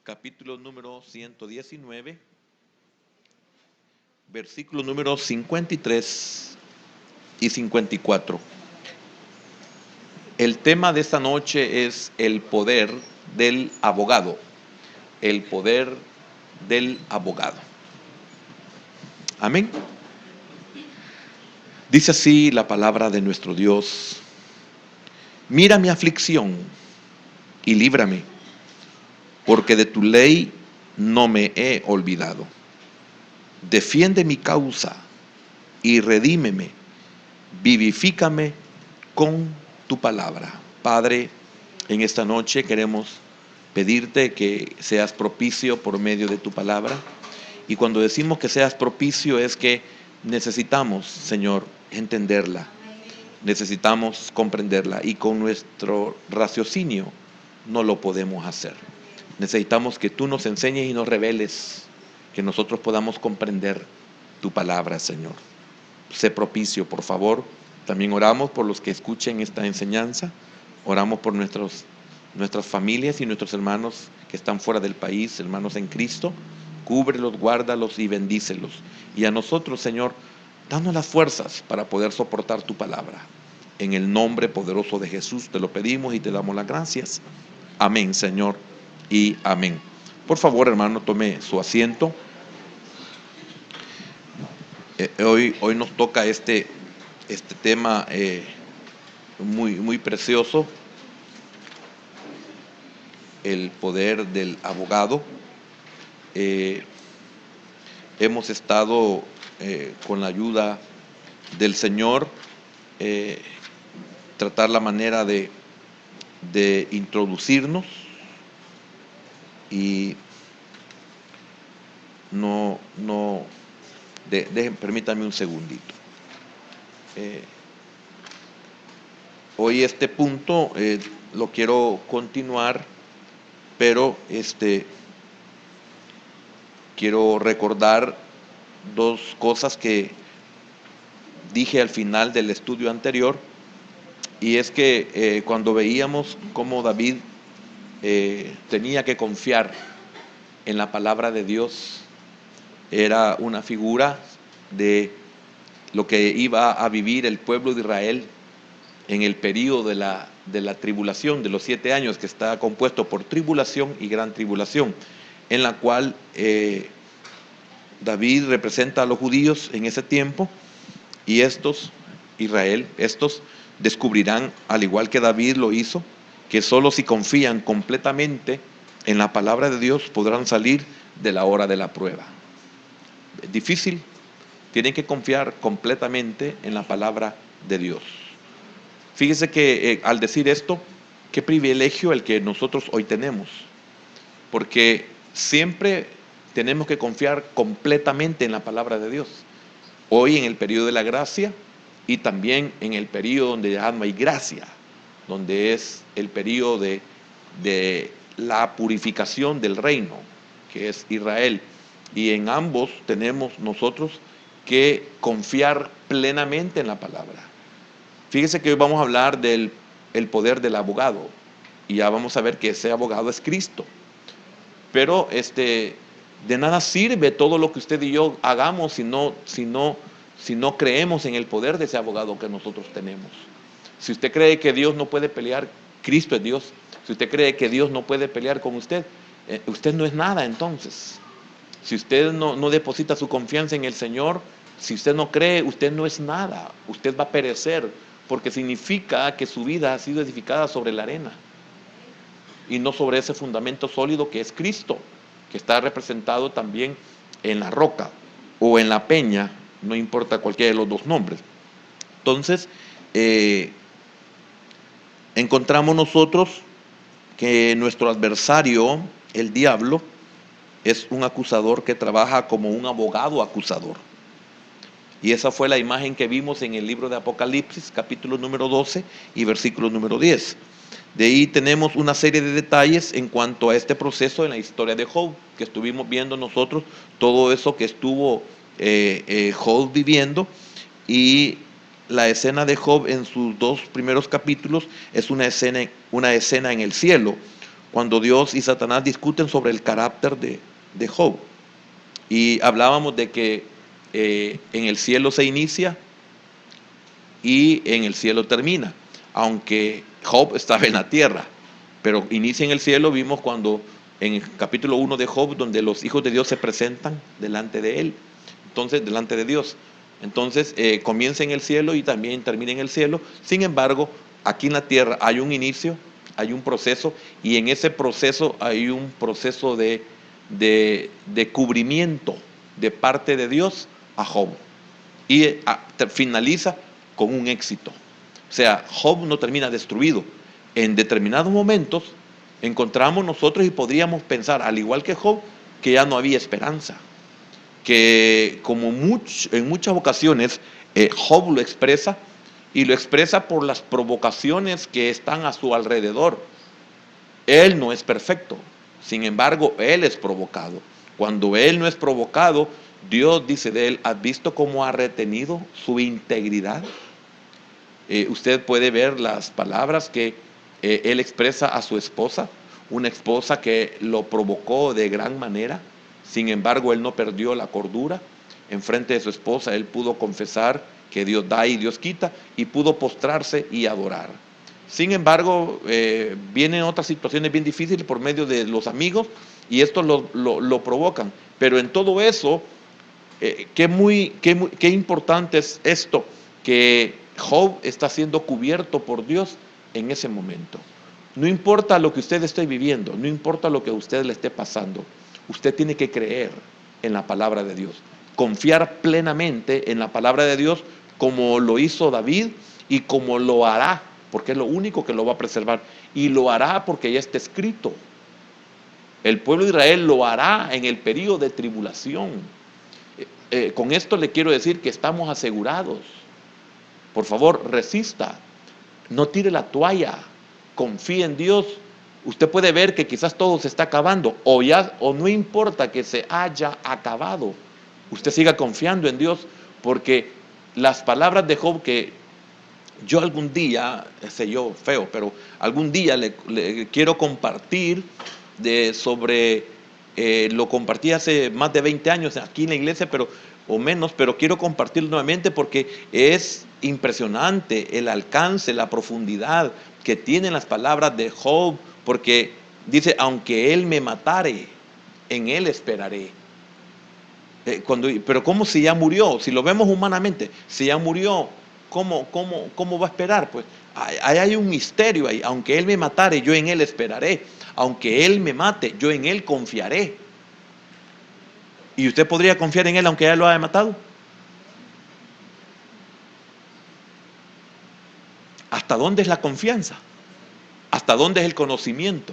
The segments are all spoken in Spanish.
capítulo número 119, versículos números 53 y 54. El tema de esta noche es el poder del abogado. El poder del abogado. Amén. Dice así la palabra de nuestro Dios: mira mi aflicción y líbrame, porque de tu ley no me he olvidado. Defiende mi causa y redímeme, vivifícame con tu palabra. Padre, en esta noche queremos pedirte que seas propicio por medio de tu palabra. Y cuando decimos que seas propicio es que necesitamos, Señor, entenderla. Necesitamos comprenderla y con nuestro raciocinio no lo podemos hacer. Necesitamos que tú nos enseñes y nos reveles, que nosotros podamos comprender tu palabra, Señor. Sé propicio, por favor. También oramos por los que escuchen esta enseñanza. Oramos por nuestras familias y nuestros hermanos que están fuera del país, hermanos en Cristo. Cúbrelos, guárdalos y bendícelos. Y a nosotros, Señor, danos las fuerzas para poder soportar tu palabra. En el nombre poderoso de Jesús te lo pedimos y te damos las gracias. Amén, Señor, y amén. Por favor, hermano, tome su asiento. Hoy nos toca este tema muy precioso, el poder del abogado. Hemos estado con la ayuda del Señor tratar la manera de introducirnos y permítame un segundito. Hoy este punto lo quiero continuar, pero quiero recordar dos cosas que dije al final del estudio anterior, y es que cuando veíamos cómo David tenía que confiar en la palabra de Dios, era una figura de lo que iba a vivir el pueblo de Israel en el periodo de la tribulación, de los 7 años, que está compuesto por tribulación y gran tribulación, en la cual David representa a los judíos en ese tiempo, y Israel, descubrirán, al igual que David lo hizo, que solo si confían completamente en la palabra de Dios podrán salir de la hora de la prueba. Es difícil, tienen que confiar completamente en la palabra de Dios. Fíjese que al decir esto, qué privilegio el que nosotros hoy tenemos, porque siempre tenemos que confiar completamente en la palabra de Dios. Hoy en el periodo de la gracia y también en el periodo donde ya no hay gracia, donde es el periodo de la purificación del reino, que es Israel. Y en ambos tenemos nosotros que confiar plenamente en la palabra. Fíjese que hoy vamos a hablar del poder del abogado, y ya vamos a ver que ese abogado es Cristo. Pero de nada sirve todo lo que usted y yo hagamos si no creemos en el poder de ese abogado que nosotros tenemos. Si usted cree que Dios no puede pelear, Cristo es Dios. Si usted cree que Dios no puede pelear con usted, usted no es nada entonces. Si usted no deposita su confianza en el Señor, si usted no cree, usted no es nada. Usted va a perecer, porque significa que su vida ha sido edificada sobre la arena y no sobre ese fundamento sólido que es Cristo, que está representado también en la roca o en la peña, no importa cualquiera de los dos nombres. Entonces, encontramos nosotros que nuestro adversario, el diablo, es un acusador que trabaja como un abogado acusador. Y esa fue la imagen que vimos en el libro de Apocalipsis, capítulo número 12 y versículo número 10. De ahí tenemos una serie de detalles en cuanto a este proceso en la historia de Job, que estuvimos viendo nosotros, todo eso que estuvo Job viviendo. Y la escena de Job en sus 2 primeros capítulos es una escena en el cielo, cuando Dios y Satanás discuten sobre el carácter de Job. Y hablábamos de que en el cielo se inicia y en el cielo termina, aunque Job estaba en la tierra, pero inicia en el cielo. Vimos cuando en el capítulo 1 de Job, donde los hijos de Dios se presentan delante de él, entonces delante de Dios. Entonces comienza en el cielo y también termina en el cielo. Sin embargo, aquí en la tierra hay un inicio, hay un proceso, y en ese proceso hay un proceso de cubrimiento de parte de Dios a Job. Y finaliza con un éxito. O sea, Job no termina destruido. En determinados momentos encontramos nosotros y podríamos pensar, al igual que Job, que ya no había esperanza. Que como en muchas ocasiones Job lo expresa, y lo expresa por las provocaciones que están a su alrededor. Él no es perfecto, sin embargo, él es provocado. Cuando él no es provocado, Dios dice de él: ¿has visto cómo ha retenido su integridad? Usted puede ver las palabras que él expresa a su esposa, una esposa que lo provocó de gran manera. Sin embargo, él no perdió la cordura. En frente de su esposa, él pudo confesar que Dios da y Dios quita, y pudo postrarse y adorar. Sin embargo, vienen otras situaciones bien difíciles por medio de los amigos, y esto lo provocan. Pero en todo eso, qué importante es esto, que Job está siendo cubierto por Dios en ese momento. No importa lo que usted esté viviendo, no importa lo que a usted le esté pasando, usted tiene que creer en la palabra de Dios, confiar plenamente en la palabra de Dios, como lo hizo David y como lo hará, porque es lo único que lo va a preservar, y lo hará porque ya está escrito. El pueblo de Israel lo hará en el periodo de tribulación. Con esto le quiero decir que estamos asegurados. Por favor, resista, no tire la toalla, confíe en Dios. Usted puede ver que quizás todo se está acabando, o no importa que se haya acabado, usted siga confiando en Dios, porque las palabras de Job, que yo algún día, sé yo feo, pero algún día le quiero compartir lo compartí hace más de 20 años aquí en la iglesia, o menos, pero quiero compartirlo nuevamente porque es impresionante el alcance, la profundidad que tienen las palabras de Job, porque dice: aunque él me matare, en él esperaré. Pero ¿cómo si ya murió? Si lo vemos humanamente, si ya murió, ¿cómo va a esperar? Pues ahí hay un misterio ahí. Aunque él me matare, yo en él esperaré. Aunque él me mate, yo en él confiaré. ¿Y usted podría confiar en él aunque él lo haya matado? ¿Hasta dónde es la confianza? ¿Hasta dónde es el conocimiento?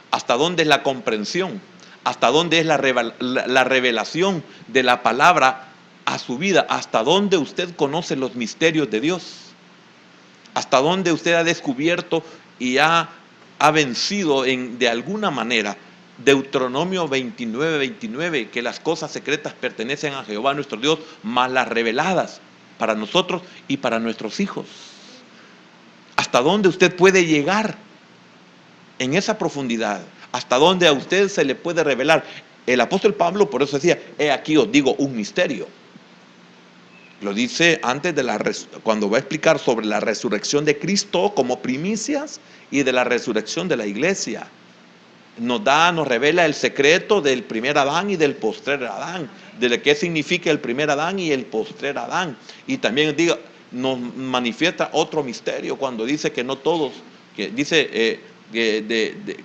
¿Hasta dónde es la comprensión? ¿Hasta dónde es la revelación de la palabra a su vida? ¿Hasta dónde usted conoce los misterios de Dios? ¿Hasta dónde usted ha descubierto y ha vencido de alguna manera Deuteronomio 29:29, que las cosas secretas pertenecen a Jehová nuestro Dios, mas las reveladas para nosotros y para nuestros hijos? ¿Hasta dónde usted puede llegar en esa profundidad? ¿Hasta dónde a usted se le puede revelar? El apóstol Pablo por eso decía: he aquí os digo un misterio. Lo dice antes cuando va a explicar sobre la resurrección de Cristo como primicias y de la resurrección de la iglesia. Nos revela el secreto del primer Adán y del postrer Adán, de qué significa el primer Adán y el postrer Adán. Y también nos manifiesta otro misterio cuando dice que no todos, que dice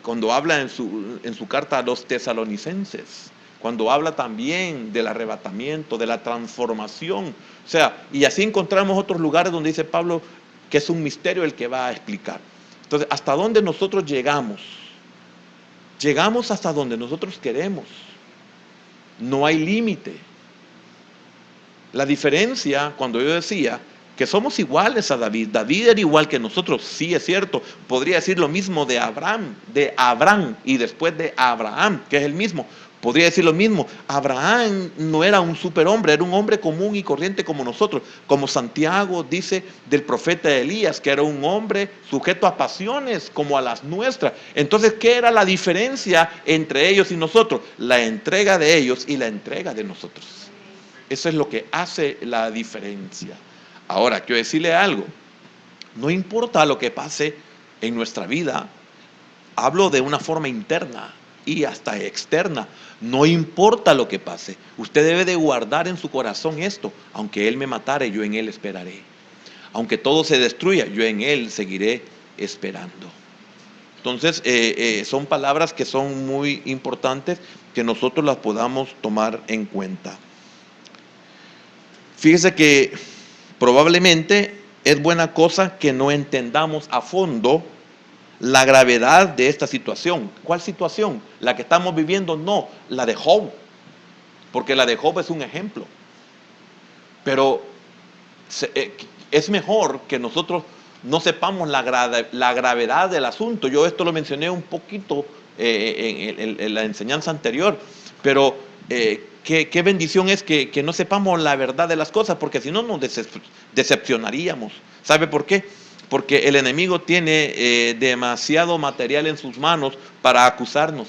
cuando habla en su carta a los tesalonicenses, cuando habla también del arrebatamiento, de la transformación. O sea, y así encontramos otros lugares donde dice Pablo que es un misterio el que va a explicar. Entonces, ¿hasta dónde nosotros llegamos? Llegamos hasta donde nosotros queremos. No hay límite. La diferencia, cuando yo decía que somos iguales a David, David era igual que nosotros, sí es cierto. Podría decir lo mismo de Abraham y después de Abraham, que es el mismo. Podría decir lo mismo, Abraham no era un superhombre, era un hombre común y corriente como nosotros, como Santiago dice del profeta Elías, que era un hombre sujeto a pasiones como a las nuestras. Entonces, ¿qué era la diferencia entre ellos y nosotros? La entrega de ellos y la entrega de nosotros. Eso es lo que hace la diferencia. Ahora, quiero decirle algo, no importa lo que pase en nuestra vida, hablo de una forma interna y hasta externa. No importa lo que pase, usted debe de guardar en su corazón esto: aunque Él me matare, yo en Él esperaré. Aunque todo se destruya, yo en Él seguiré esperando. Entonces, son palabras que son muy importantes, que nosotros las podamos tomar en cuenta. Fíjese que probablemente es buena cosa que no entendamos a fondo la gravedad de esta situación. ¿Cuál situación? ¿La que estamos viviendo? No, la de Job. Porque la de Job es un ejemplo. Pero es mejor que nosotros no sepamos la gravedad del asunto. Yo esto lo mencioné un poquito en la enseñanza anterior. Pero qué bendición es que no sepamos la verdad de las cosas, porque si no nos decepcionaríamos. ¿Sabe por qué? Porque el enemigo tiene demasiado material en sus manos para acusarnos.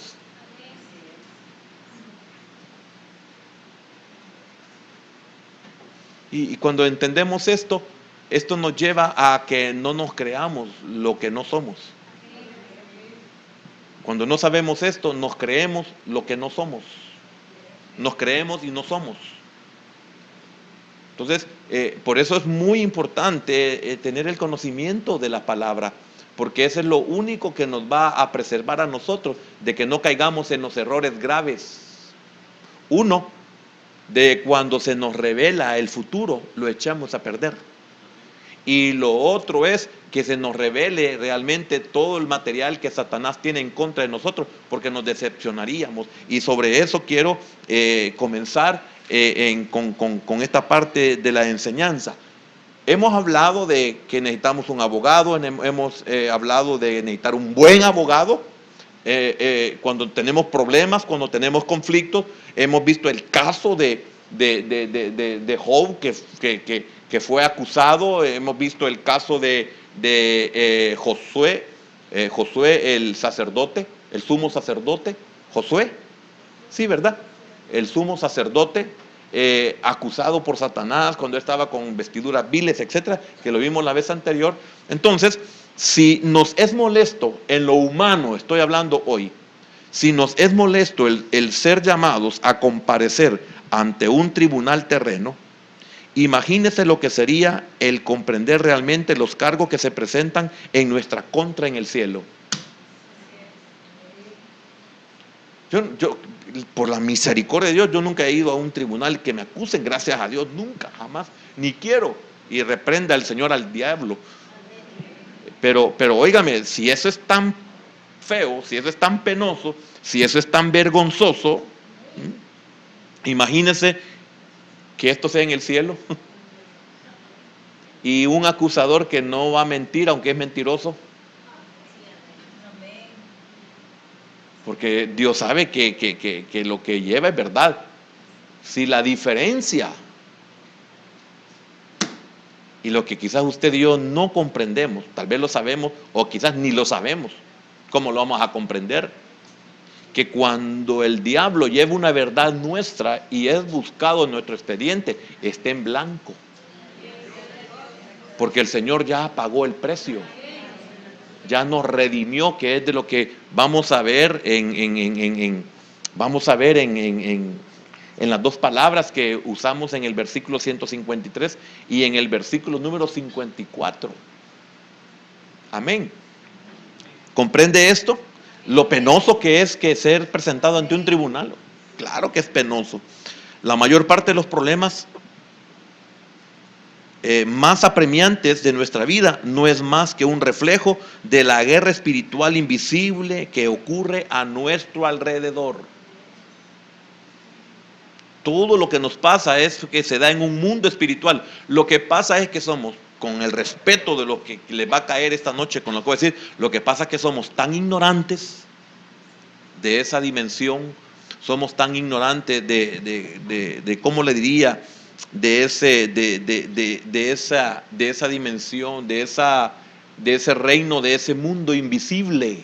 Y cuando entendemos esto nos lleva a que no nos creamos lo que no somos. Cuando no sabemos esto, nos creemos lo que no somos. Nos creemos y no somos. Entonces, por eso es muy importante tener el conocimiento de la palabra, porque eso es lo único que nos va a preservar a nosotros de que no caigamos en los errores graves. Uno, de cuando se nos revela el futuro, lo echamos a perder. Y lo otro es que se nos revele realmente todo el material que Satanás tiene en contra de nosotros, porque nos decepcionaríamos. Y sobre eso quiero comenzar con esta parte de la enseñanza. Hemos hablado de que necesitamos un abogado, hemos hablado de necesitar un buen abogado. Cuando tenemos problemas, cuando tenemos conflictos, hemos visto el caso de Job que fue acusado. Hemos visto el caso de Josué el sacerdote, el sumo sacerdote, Josué, sí, ¿verdad? El sumo sacerdote acusado por Satanás cuando estaba con vestiduras viles, etcétera, que lo vimos la vez anterior. Entonces, si nos es molesto en lo humano, estoy hablando hoy, si nos es molesto el ser llamados a comparecer ante un tribunal terreno, imagínese lo que sería el comprender realmente los cargos que se presentan en nuestra contra en el cielo. Yo, por la misericordia de Dios, yo nunca he ido a un tribunal que me acusen, gracias a Dios, nunca, jamás, ni quiero, y reprenda al Señor al diablo. Pero óigame, si eso es tan feo, si eso es tan penoso, si eso es tan vergonzoso, imagínese que esto sea en el cielo. Y un acusador que no va a mentir, aunque es mentiroso. Porque Dios sabe que lo que lleva es verdad. Si la diferencia y lo que quizás usted y yo no comprendemos, tal vez lo sabemos o quizás ni lo sabemos, ¿cómo lo vamos a comprender? Que cuando el diablo lleva una verdad nuestra y es buscado en nuestro expediente, esté en blanco. Porque el Señor ya pagó el precio. Ya nos redimió, que es de lo que vamos a ver en las dos palabras que usamos en el versículo 153 y en el versículo número 54. Amén. ¿Comprende esto? Lo penoso que es que ser presentado ante un tribunal. Claro que es penoso. La mayor parte de los problemas más apremiantes de nuestra vida no es más que un reflejo de la guerra espiritual invisible que ocurre a nuestro alrededor. Todo lo que nos pasa es que se da en un mundo espiritual. Lo que pasa es que somos, con el respeto de lo que les va a caer esta noche, con lo que voy a decir, lo que pasa es que somos tan ignorantes de esa dimensión, Somos tan ignorantes de ¿cómo le diría? De esa dimensión, de ese reino, de ese mundo invisible.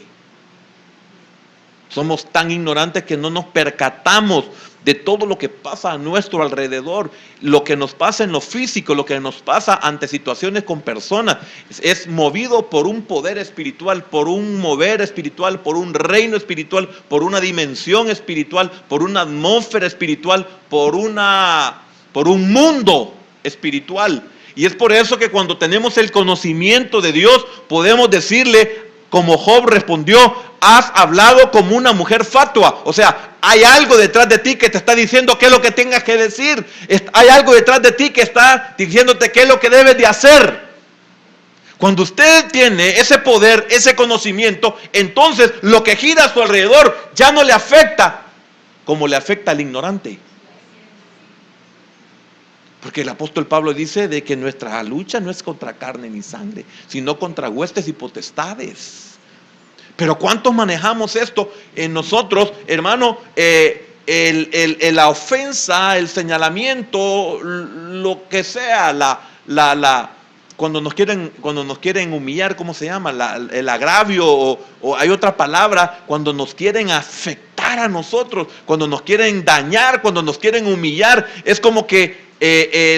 Somos tan ignorantes que no nos percatamos de todo lo que pasa a nuestro alrededor, lo que nos pasa en lo físico, lo que nos pasa ante situaciones con personas, es movido por un poder espiritual, por un mover espiritual, por un reino espiritual, por una dimensión espiritual, por una atmósfera espiritual, por un mundo espiritual. Y es por eso que cuando tenemos el conocimiento de Dios, podemos decirle, como Job respondió: has hablado como una mujer fatua. O sea, hay algo detrás de ti que te está diciendo qué es lo que tengas que decir. Hay algo detrás de ti que está diciéndote qué es lo que debes de hacer. Cuando usted tiene ese poder, ese conocimiento, entonces lo que gira a su alrededor ya no le afecta como le afecta al ignorante. Porque el apóstol Pablo dice de que nuestra lucha no es contra carne ni sangre, sino contra huestes y potestades. Pero ¿cuántos manejamos esto en nosotros, hermano? La ofensa, el señalamiento, lo que sea, cuando nos quieren humillar, ¿cómo se llama? El agravio, o hay otra palabra, cuando nos quieren afectar a nosotros, cuando nos quieren dañar, cuando nos quieren humillar, es como que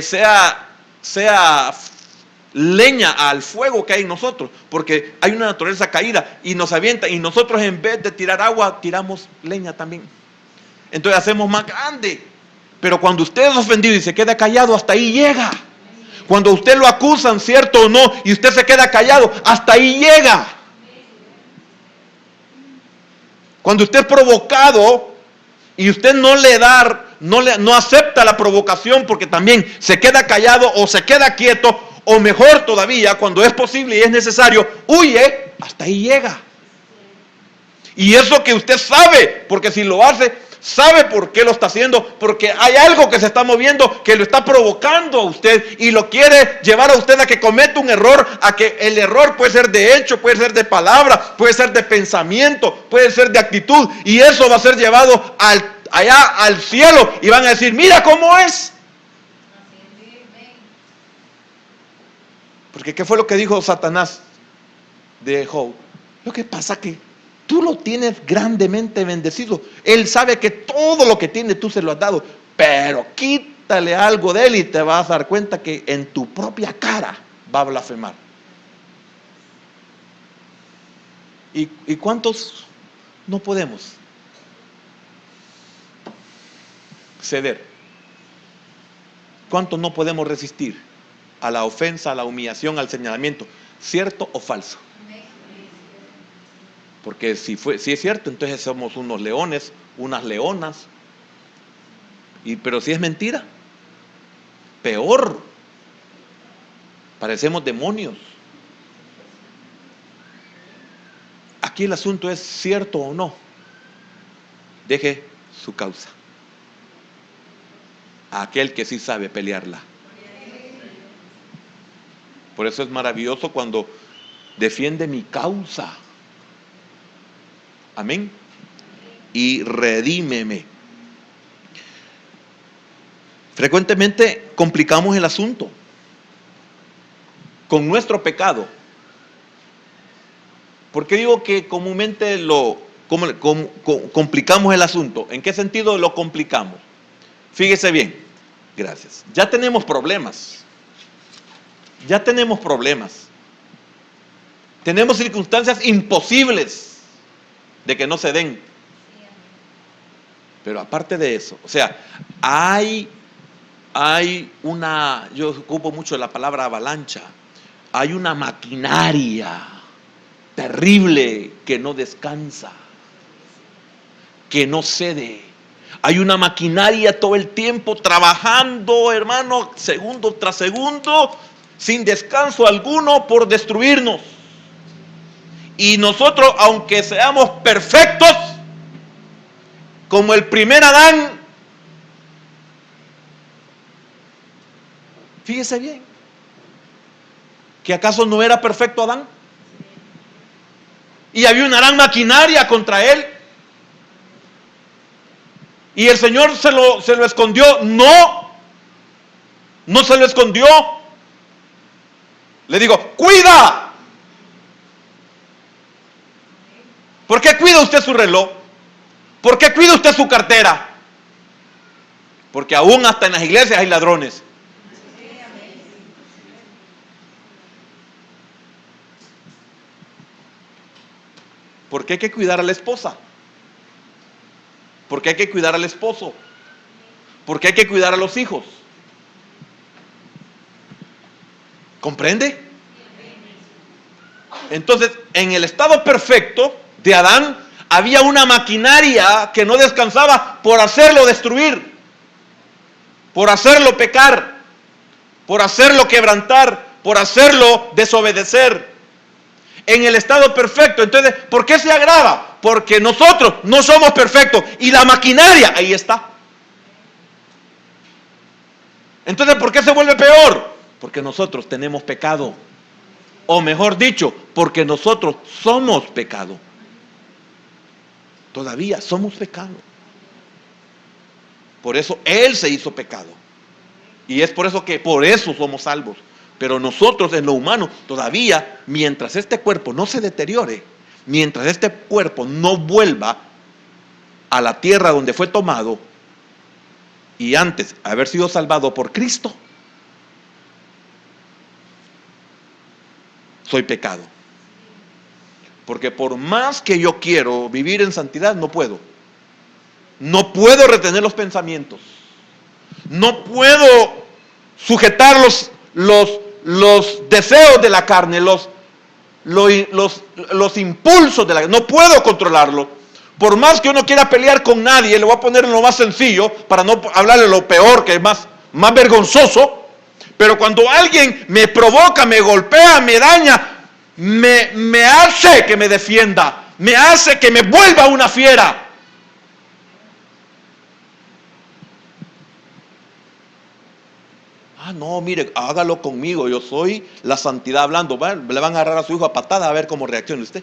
sea leña al fuego que hay en nosotros, porque hay una naturaleza caída y nos avienta, y nosotros en vez de tirar agua, tiramos leña también. Entonces hacemos más grande. Pero cuando usted es ofendido y se queda callado, hasta ahí llega. Cuando usted lo acusan, cierto o no, y usted se queda callado, hasta ahí llega. Cuando usted es provocado y usted no acepta la provocación, porque también se queda callado o se queda quieto, o mejor todavía, cuando es posible y es necesario, huye, hasta ahí llega. Y eso que usted sabe, porque si lo hace, sabe por qué lo está haciendo, porque hay algo que se está moviendo, que lo está provocando a usted y lo quiere llevar a usted a que cometa un error, a que el error puede ser de hecho, puede ser de palabra, puede ser de pensamiento, puede ser de actitud, y eso va a ser llevado allá al cielo y van a decir: mira cómo es. Porque ¿qué fue lo que dijo Satanás de Job? Lo que pasa que tú lo tienes grandemente bendecido. Él sabe que todo lo que tiene tú se lo has dado, pero quítale algo de él y te vas a dar cuenta que en tu propia cara va a blasfemar. ¿Y cuántos no podemos ceder? ¿Cuántos no podemos resistir a la ofensa, a la humillación, al señalamiento? ¿Cierto o falso? Porque si es cierto, entonces somos unos leones, unas leonas. Pero si es mentira, peor. Parecemos demonios. Aquí el asunto es cierto o no. Deje su causa a aquel que sí sabe pelearla. Por eso es maravilloso cuando defiende mi causa. Amén. Y redímeme. Frecuentemente complicamos el asunto con nuestro pecado. ¿Por qué digo que comúnmente complicamos el asunto? ¿En qué sentido lo complicamos? Fíjese bien. Gracias. Ya tenemos problemas. Tenemos circunstancias imposibles de que no se den. Pero aparte de eso, o sea, hay una, yo ocupo mucho la palabra avalancha, hay una maquinaria terrible que no descansa, que no cede. Hay una maquinaria todo el tiempo trabajando, hermano, segundo tras segundo, sin descanso alguno, por destruirnos. Y nosotros, aunque seamos perfectos, como el primer Adán, fíjese bien, que acaso no era perfecto Adán, y había una gran maquinaria contra él. Y el Señor se lo escondió. No, no se lo escondió. Le digo, cuida. ¿Por qué cuida usted su reloj? ¿Por qué cuida usted su cartera? Porque aún hasta en las iglesias hay ladrones. ¿Por qué hay que cuidar a la esposa? ¿Por qué hay que cuidar al esposo? ¿Por qué hay que cuidar a los hijos? ¿Comprende? Entonces, en el estado perfecto de Adán, había una maquinaria que no descansaba por hacerlo destruir, por hacerlo pecar, por hacerlo quebrantar, por hacerlo desobedecer. En el estado perfecto. Entonces, ¿por qué se agrava? Porque nosotros no somos perfectos y la maquinaria ahí está. Entonces, ¿por qué se vuelve peor? Porque nosotros tenemos pecado. O mejor dicho, porque nosotros somos pecado. Todavía somos pecado. Por eso Él se hizo pecado. Y es por eso que por eso somos salvos. Pero nosotros en lo humano todavía, mientras este cuerpo no se deteriore, mientras este cuerpo no vuelva a la tierra donde fue tomado y antes haber sido salvado por Cristo, soy pecado. Porque por más que yo quiero vivir en santidad, no puedo. No puedo retener los pensamientos. No puedo sujetar los deseos de la carne, los impulsos de la carne. No puedo controlarlo. Por más que uno quiera pelear con nadie, le voy a poner en lo más sencillo para no hablarle lo peor, que es más vergonzoso. Pero cuando alguien me provoca, me golpea, me daña, me hace que me defienda, me hace que me vuelva una fiera. Ah, no, mire, hágalo conmigo, yo soy la santidad hablando. Le van a agarrar a su hijo a patada a ver cómo reacciona usted.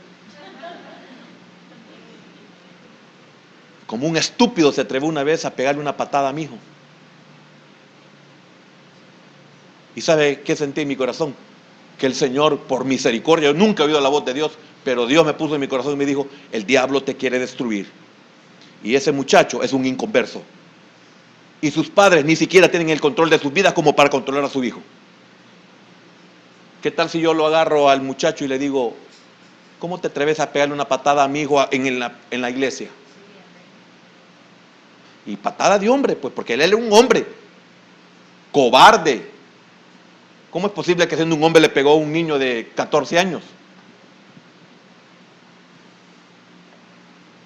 Como un estúpido se atrevió una vez a pegarle una patada a mi hijo. ¿Y sabe qué sentí en mi corazón? Que el Señor, por misericordia, yo nunca he oído la voz de Dios, pero Dios me puso en mi corazón y me dijo, el diablo te quiere destruir. Y ese muchacho es un inconverso. Y sus padres ni siquiera tienen el control de sus vidas como para controlar a su hijo. ¿Qué tal si yo lo agarro al muchacho y le digo, ¿cómo te atreves a pegarle una patada a mi hijo en la iglesia? Y patada de hombre, pues porque él es un hombre cobarde. ¿Cómo es posible que siendo un hombre le pegó a un niño de 14 años?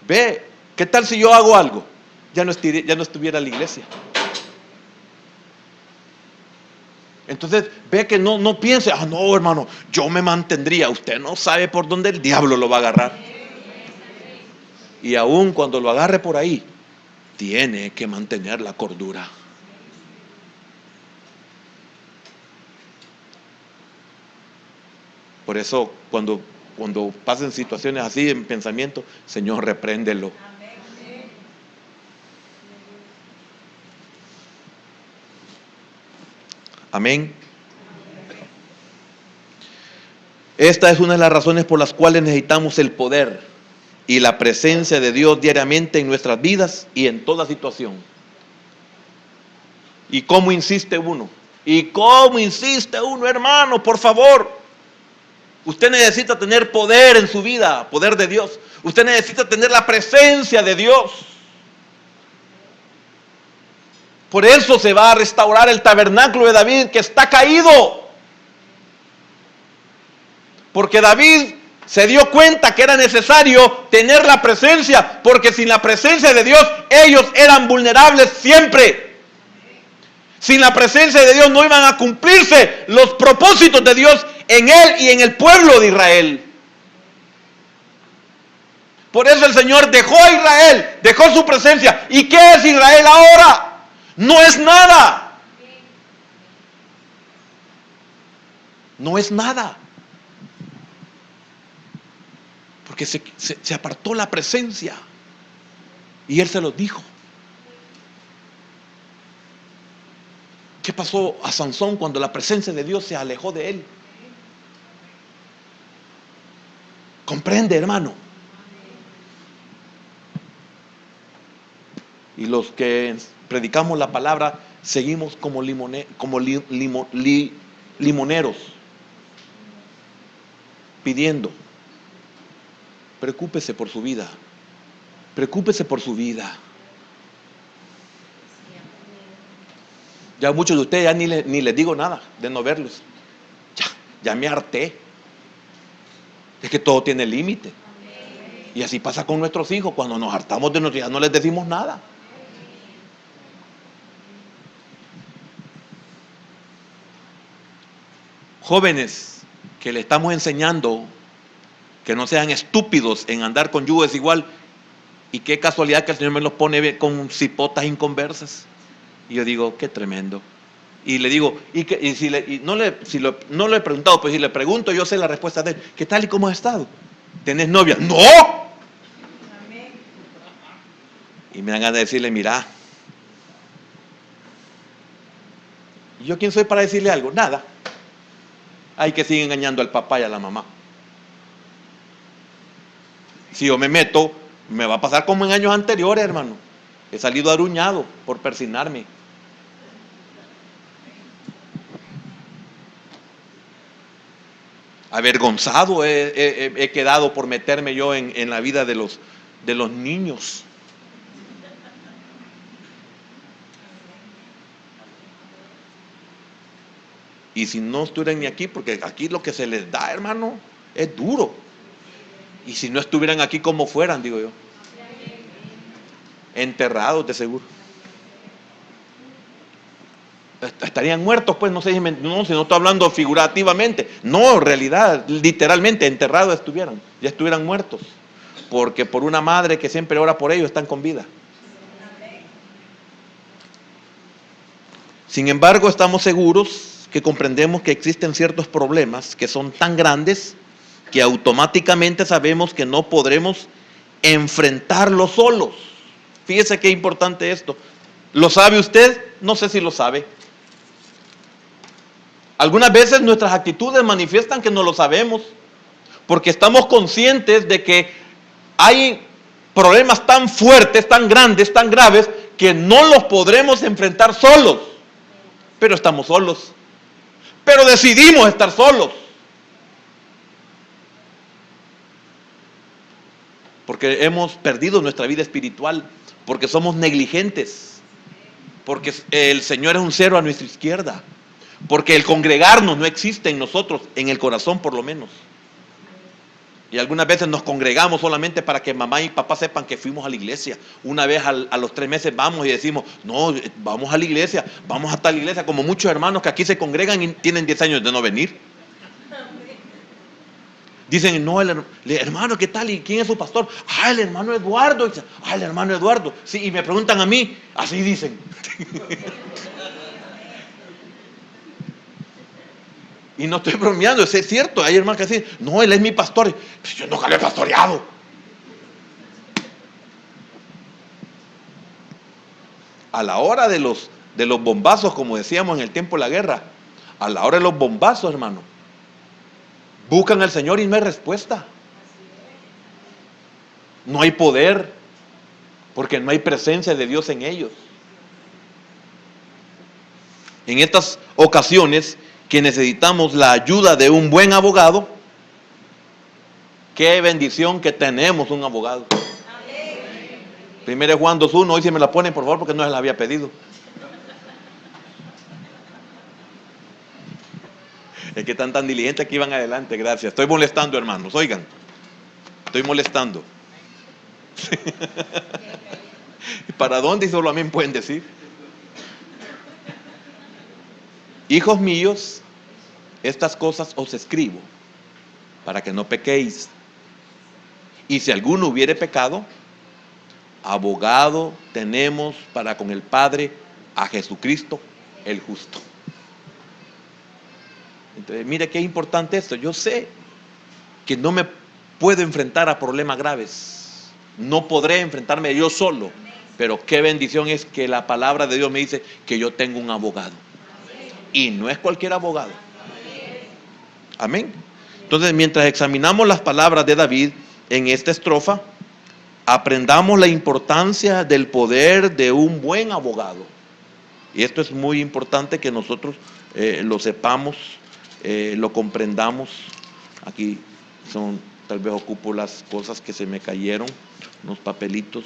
Ve, ¿qué tal si yo hago algo? Ya no estuviera en la iglesia. Entonces ve que no piense, no hermano, yo me mantendría. Usted no sabe por dónde el diablo lo va a agarrar. Y aún cuando lo agarre por ahí, tiene que mantener la cordura. Por eso cuando pasen situaciones así en pensamiento, Señor, repréndelo. Amén. Esta es una de las razones por las cuales necesitamos el poder y la presencia de Dios diariamente en nuestras vidas y en toda situación. ¿Y cómo insiste uno? ¿Y cómo insiste uno, hermano? Por favor. Usted necesita tener poder en su vida, poder de Dios. Usted necesita tener la presencia de Dios. Por eso se va a restaurar el tabernáculo de David que está caído. Porque David se dio cuenta que era necesario tener la presencia, porque sin la presencia de Dios ellos eran vulnerables siempre. Sin la presencia de Dios no iban a cumplirse los propósitos de Dios en él y en el pueblo de Israel. Por eso el Señor dejó a Israel, dejó su presencia. ¿Y qué es Israel ahora? No es nada. No es nada. Porque se apartó la presencia. Y Él se lo dijo. ¿Qué pasó a Sansón cuando la presencia de Dios se alejó de él? ¿Comprende, hermano? Y los que predicamos la palabra seguimos como limoneros, pidiendo. Preocúpese por su vida. Preocúpese por su vida. Ya muchos de ustedes ya ni les digo nada de no verlos. Ya me harté. Es que todo tiene límite. Y así pasa con nuestros hijos. Cuando nos hartamos de nuestros hijos no les decimos nada. Jóvenes que le estamos enseñando que no sean estúpidos en andar con yugo desigual, y qué casualidad que el Señor me los pone con cipotas inconversas. Y yo digo, qué tremendo. Y le digo, no le he preguntado, pues si le pregunto, yo sé la respuesta de él. ¿Qué tal y cómo has estado? ¿Tenés novia? ¡No! Y me dan ganas de decirle, mira, ¿yo quién soy para decirle algo? Nada. Hay que seguir engañando al papá y a la mamá. Si yo me meto, me va a pasar como en años anteriores, hermano. He salido aruñado por persignarme. Avergonzado he quedado por meterme yo en la vida de los niños. Y si no estuvieran ni aquí, porque aquí lo que se les da, hermano, es duro. Y si no estuvieran aquí, ¿cómo fueran, digo yo? Enterrados, de seguro. Estarían muertos, pues, no sé si no estoy hablando figurativamente. No, en realidad, literalmente, enterrados estuvieran. Ya estuvieran muertos. Porque por una madre que siempre ora por ellos, están con vida. Sin embargo, estamos seguros que comprendemos que existen ciertos problemas que son tan grandes que automáticamente sabemos que no podremos enfrentarlos solos. Fíjese qué importante esto. ¿Lo sabe usted? No sé si lo sabe. Algunas veces nuestras actitudes manifiestan que no lo sabemos, porque estamos conscientes de que hay problemas tan fuertes, tan grandes, tan graves, que no los podremos enfrentar solos. Pero estamos solos. Pero decidimos estar solos. Porque hemos perdido nuestra vida espiritual, porque somos negligentes, porque el Señor es un cero a nuestra izquierda, porque el congregarnos no existe en nosotros, en el corazón por lo menos. Y algunas veces nos congregamos solamente para que mamá y papá sepan que fuimos a la iglesia. Una vez a los 3 meses vamos y decimos, no, vamos a la iglesia, vamos a tal iglesia, como muchos hermanos que aquí se congregan y tienen 10 años de no venir. Dicen, no, el hermano, ¿qué tal? ¿Y quién es su pastor? Ah, el hermano Eduardo. Ah, el hermano Eduardo. Sí, y me preguntan a mí, así dicen. Y no estoy bromeando, es cierto. Hay hermanos que dicen, no, él es mi pastor. Pues yo nunca lo he pastoreado. A la hora de los bombazos, como decíamos en el tiempo de la guerra, a la hora de los bombazos, hermano, buscan al Señor y no hay respuesta. No hay poder, porque no hay presencia de Dios en ellos. En estas ocasiones que necesitamos la ayuda de un buen abogado, qué bendición que tenemos un abogado. Primero Juan 2:1, hoy si me la ponen por favor porque no se la había pedido. Es que están tan diligentes que iban adelante, gracias. Estoy molestando, hermanos, oigan. Estoy molestando. ¿Para dónde? Y solo a mí me pueden decir. Hijos míos, estas cosas os escribo para que no pequéis. Y si alguno hubiere pecado, abogado tenemos para con el Padre, a Jesucristo el justo. Entonces, mire qué importante esto. Yo sé que no me puedo enfrentar a problemas graves. No podré enfrentarme yo solo. Pero qué bendición es que la palabra de Dios me dice que yo tengo un abogado. y no es cualquier abogado. Amén. Entonces, mientras examinamos las palabras de David en esta estrofa, aprendamos la importancia del poder de un buen abogado. Y esto es muy importante que nosotros lo sepamos, lo comprendamos. Aquí tal vez ocupo las cosas que se me cayeron, unos papelitos.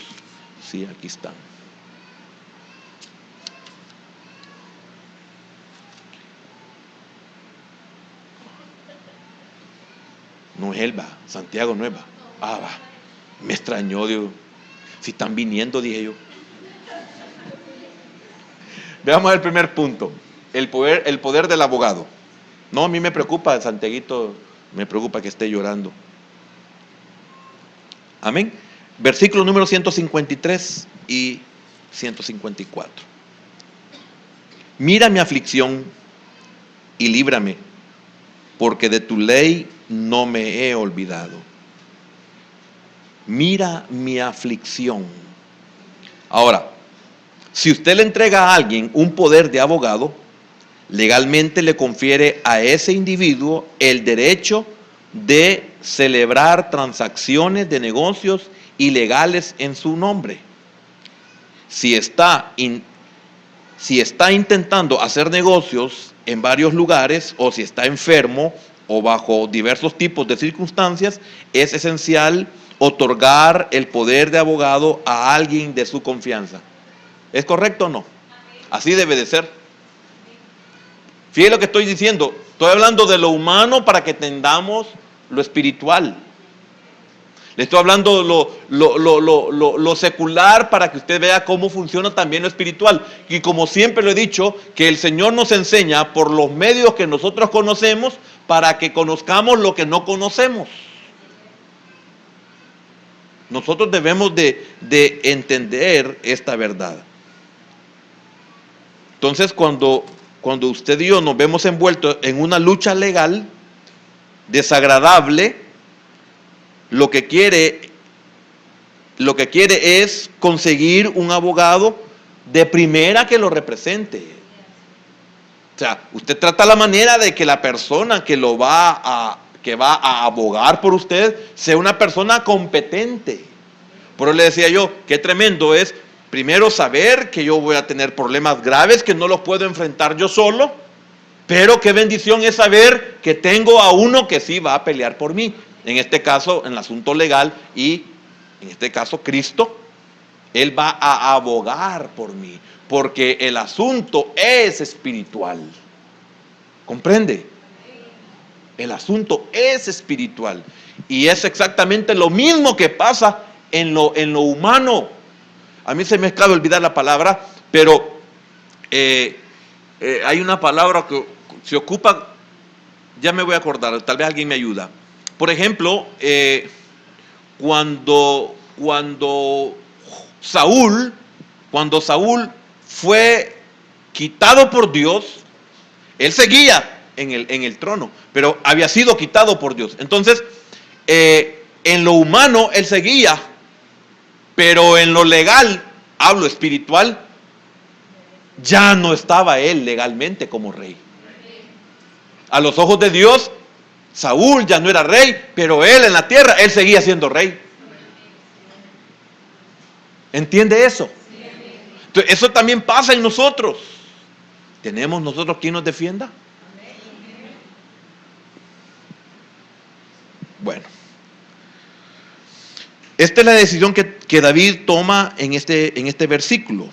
Sí, aquí están. No es Elba, Santiago no es va. Ah, va. Me extrañó, Dios. Si están viniendo, dije yo. Veamos el primer punto. El poder del abogado. No, a mí me preocupa, Santiaguito, me preocupa que esté llorando. Amén. Versículo número 153 y 154. Mira mi aflicción y líbrame, porque de tu ley no me he olvidado. Mira mi aflicción. Ahora, si usted le entrega a alguien un poder de abogado, legalmente le confiere a ese individuo el derecho de celebrar transacciones de negocios ilegales en su nombre. Si está intentando hacer negocios en varios lugares, o si está enfermo o bajo diversos tipos de circunstancias, es esencial otorgar el poder de abogado a alguien de su confianza. ¿Es correcto o no? Así debe de ser. Fíjate lo que estoy diciendo. Estoy hablando de lo humano para que entendamos lo espiritual. Le estoy hablando lo secular para que usted vea cómo funciona también lo espiritual. Y como siempre lo he dicho, que el Señor nos enseña por los medios que nosotros conocemos para que conozcamos lo que no conocemos. Nosotros debemos de entender esta verdad. Entonces, cuando usted y yo nos vemos envueltos en una lucha legal desagradable, lo que quiere es conseguir un abogado de primera que lo represente. O sea, usted trata la manera de que la persona que va a abogar por usted sea una persona competente. Por eso le decía yo, qué tremendo es primero saber que yo voy a tener problemas graves que no los puedo enfrentar yo solo, pero qué bendición es saber que tengo a uno que sí va a pelear por mí. En este caso, en el asunto legal, y en este caso Cristo, Él va a abogar por mí, porque el asunto es espiritual. ¿Comprende? El asunto es espiritual. Y es exactamente lo mismo que pasa en lo humano. A mí se me acaba de olvidar la palabra, pero hay una palabra que se ocupa, ya me voy a acordar, tal vez alguien me ayuda. Por ejemplo, cuando Saúl fue quitado por Dios, él seguía en el trono, pero había sido quitado por Dios. Entonces, en lo humano él seguía, pero en lo legal, hablo espiritual, ya no estaba él legalmente como rey. A los ojos de Dios, Saúl ya no era rey, pero él en la tierra, él seguía siendo rey. ¿Entiende eso? Entonces, eso también pasa en nosotros. ¿Tenemos nosotros quien nos defienda? Bueno, esta es la decisión que David toma en este versículo.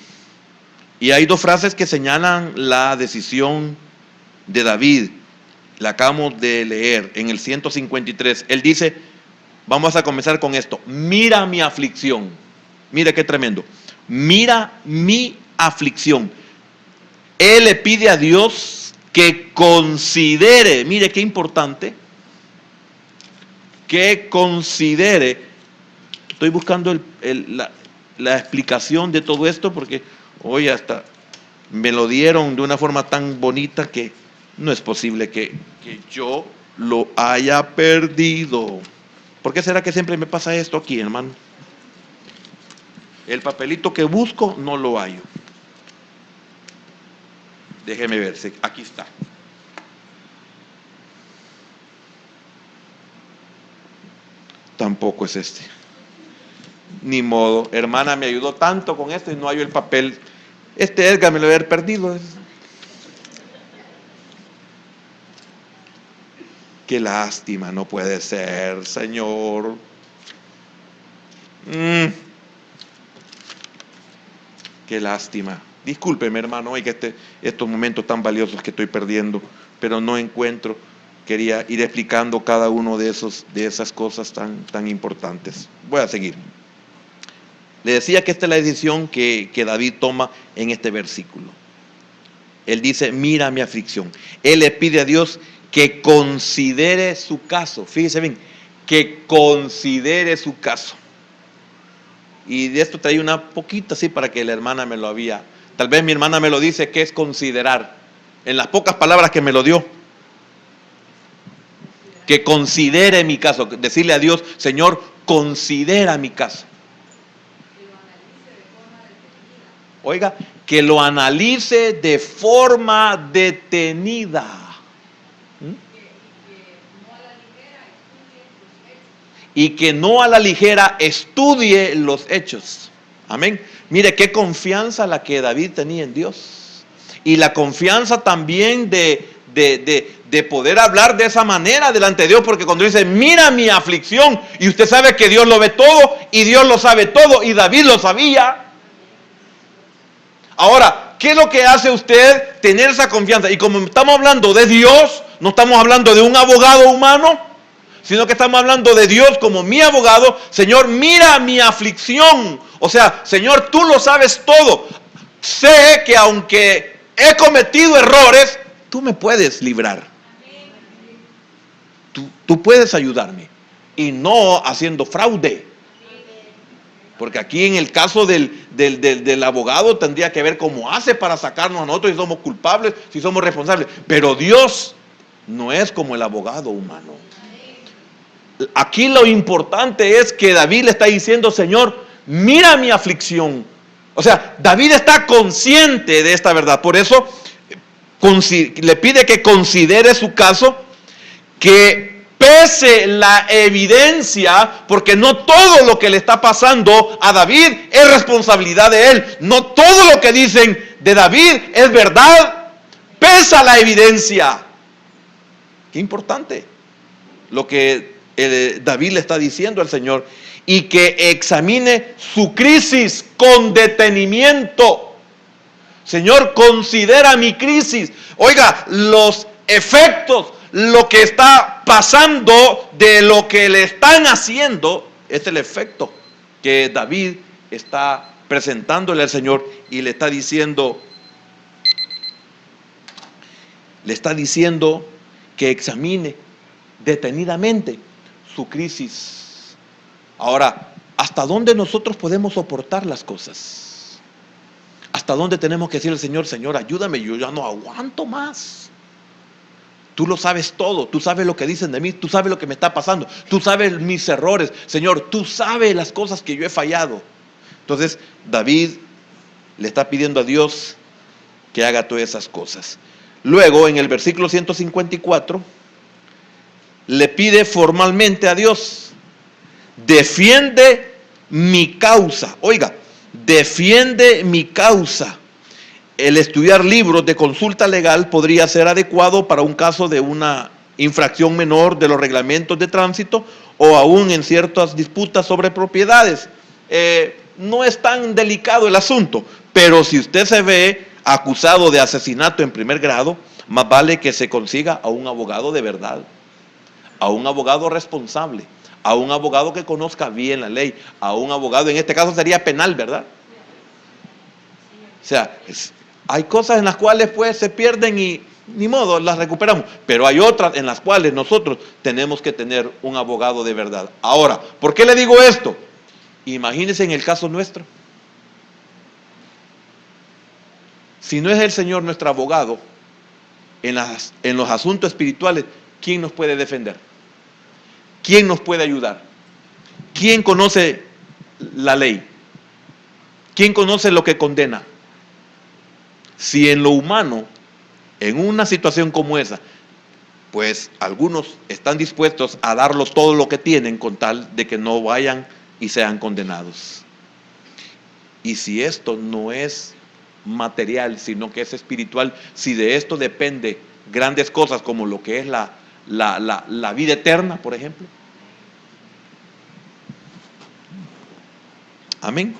Y hay dos frases que señalan la decisión de David. La acabamos de leer en el 153. Él dice, vamos a comenzar con esto: mira mi aflicción. Mira qué tremendo. Mira mi aflicción. Él le pide a Dios que considere, mire qué importante, que considere. Estoy buscando la explicación de todo esto porque hoy hasta me lo dieron de una forma tan bonita que no es posible que yo lo haya perdido. ¿Por qué será que siempre me pasa esto aquí, hermano? El papelito que busco no lo hallo. Déjeme ver, aquí está. Tampoco es este. Ni modo, hermana me ayudó tanto con esto y no hallo el papel. Edgar me lo había perdido. Qué lástima, no puede ser, Señor. Qué lástima. Discúlpeme, hermano, hoy que estos momentos tan valiosos que estoy perdiendo, pero no encuentro. Quería ir explicando cada uno de esas cosas tan importantes. Voy a seguir. Le decía que esta es la decisión que David toma en este versículo. Él dice, mira mi aflicción. Él le pide a Dios que considere su caso. Fíjese bien, que considere su caso. Y de esto traí una poquita así para que la hermana me lo había. Tal vez mi hermana me lo dice, que es considerar. En las pocas palabras que me lo dio. Que considere mi caso. Decirle a Dios, Señor, considera mi caso. Oiga, que lo analice de forma detenida. Y que no a la ligera estudie los hechos. Amén. Mire qué confianza la que David tenía en Dios. Y la confianza también de poder hablar de esa manera delante de Dios. Porque cuando dice, mira mi aflicción. Y usted sabe que Dios lo ve todo. Y Dios lo sabe todo. Y David lo sabía. Ahora, ¿qué es lo que hace usted tener esa confianza? Y como estamos hablando de Dios, no estamos hablando de un abogado humano, sino que estamos hablando de Dios como mi abogado. Señor, mira mi aflicción. O sea, Señor, tú lo sabes todo. Sé que aunque he cometido errores, tú me puedes librar. Tú puedes ayudarme. Y no haciendo fraude. Porque aquí en el caso del abogado tendría que ver cómo hace para sacarnos a nosotros si somos culpables, si somos responsables. Pero Dios no es como el abogado humano. Aquí lo importante es que David le está diciendo, Señor, mira mi aflicción. O sea, David está consciente de esta verdad. Por eso le pide que considere su caso, que pese la evidencia, porque no todo lo que le está pasando a David es responsabilidad de él. No todo lo que dicen de David es verdad. Pesa la evidencia. Qué importante lo que David le está diciendo al Señor. Y que examine su crisis con detenimiento. Señor, considera mi crisis. Oiga, los efectos, lo que está pasando de lo que le están haciendo, es el efecto que David está presentándole al Señor y le está diciendo que examine detenidamente su crisis. Ahora, ¿hasta dónde nosotros podemos soportar las cosas? ¿Hasta dónde tenemos que decirle al Señor, Señor, ayúdame, yo ya no aguanto más? Tú lo sabes todo, tú sabes lo que dicen de mí, tú sabes lo que me está pasando, tú sabes mis errores, Señor, tú sabes las cosas que yo he fallado. Entonces, David le está pidiendo a Dios que haga todas esas cosas. Luego, en el versículo 154, le pide formalmente a Dios, defiende mi causa. Oiga, defiende mi causa. El estudiar libros de consulta legal podría ser adecuado para un caso de una infracción menor de los reglamentos de tránsito o aún en ciertas disputas sobre propiedades. No es tan delicado el asunto, pero si usted se ve acusado de asesinato en primer grado, más vale que se consiga a un abogado de verdad, a un abogado responsable, a un abogado que conozca bien la ley, a un abogado, en este caso sería penal, ¿verdad? O sea, hay cosas en las cuales pues se pierden y ni modo, las recuperamos. Pero hay otras en las cuales nosotros tenemos que tener un abogado de verdad. Ahora, ¿por qué le digo esto? Imagínense en el caso nuestro. Si no es el Señor nuestro abogado en los asuntos espirituales, ¿quién nos puede defender? ¿Quién nos puede ayudar? ¿Quién conoce la ley? ¿Quién conoce lo que condena? Si en lo humano En una situación como esa, pues algunos están dispuestos a darlos todo lo que tienen con tal de que no vayan y sean condenados. Y si esto no es material, sino que es espiritual, si de esto depende grandes cosas como lo que es la vida eterna, por ejemplo. Amén.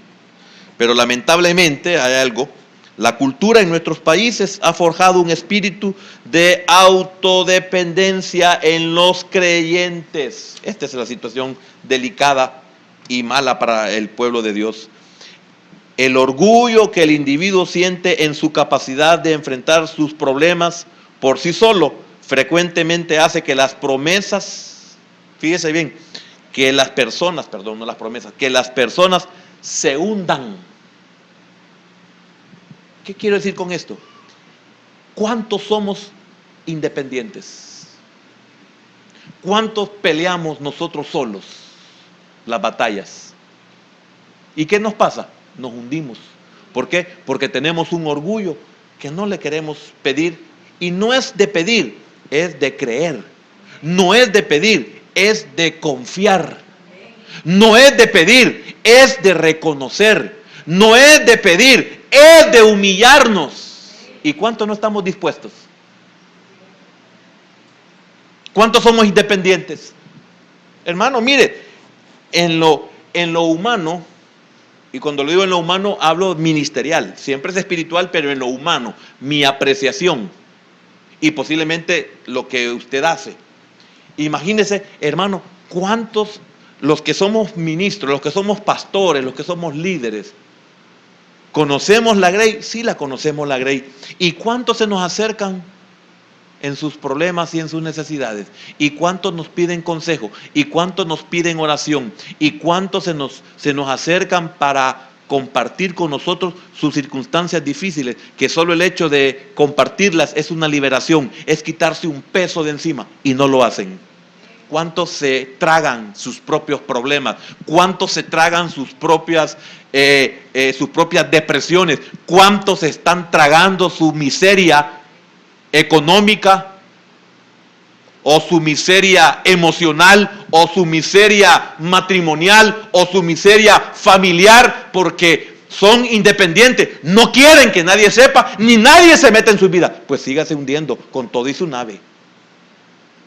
Pero lamentablemente hay algo. La cultura en nuestros países ha forjado un espíritu de autodependencia en los creyentes. Esta es la situación delicada y mala para el pueblo de Dios. El orgullo que el individuo siente en su capacidad de enfrentar sus problemas por sí solo frecuentemente hace que las promesas, fíjese bien, que las personas, perdón, no las promesas, que las personas se hundan. ¿Qué quiero decir con esto? ¿Cuántos somos independientes? ¿Cuántos peleamos nosotros solos las batallas? ¿Y qué nos pasa? Nos hundimos. ¿Por qué? Porque tenemos un orgullo que no le queremos pedir. Y no es de pedir, es de creer. No es de pedir, es de confiar. No es de pedir, es de reconocer. No es de pedir, es de humillarnos. ¿Y cuántos no estamos dispuestos? ¿Cuántos somos independientes? Hermano, mire, en lo humano, y cuando lo digo en lo humano hablo ministerial, siempre es espiritual, pero en lo humano, mi apreciación y posiblemente lo que usted hace. Imagínese, hermano, cuántos, los que somos ministros, los que somos pastores, los que somos líderes, ¿conocemos la grey? Sí, la conocemos la grey. ¿Y cuántos se nos acercan en sus problemas y en sus necesidades? ¿Y cuántos nos piden consejo? ¿Y cuántos nos piden oración? ¿Y cuántos se nos acercan para compartir con nosotros sus circunstancias difíciles? Que solo el hecho de compartirlas es una liberación, es quitarse un peso de encima, y no lo hacen. ¿Cuántos se tragan sus propios problemas? ¿Cuántos se tragan sus propias depresiones? ¿Cuántos están tragando su miseria económica o su miseria emocional o su miseria matrimonial o su miseria familiar porque son independientes? No quieren que nadie sepa ni nadie se meta en su vida. Pues sígase hundiendo con todo y su nave,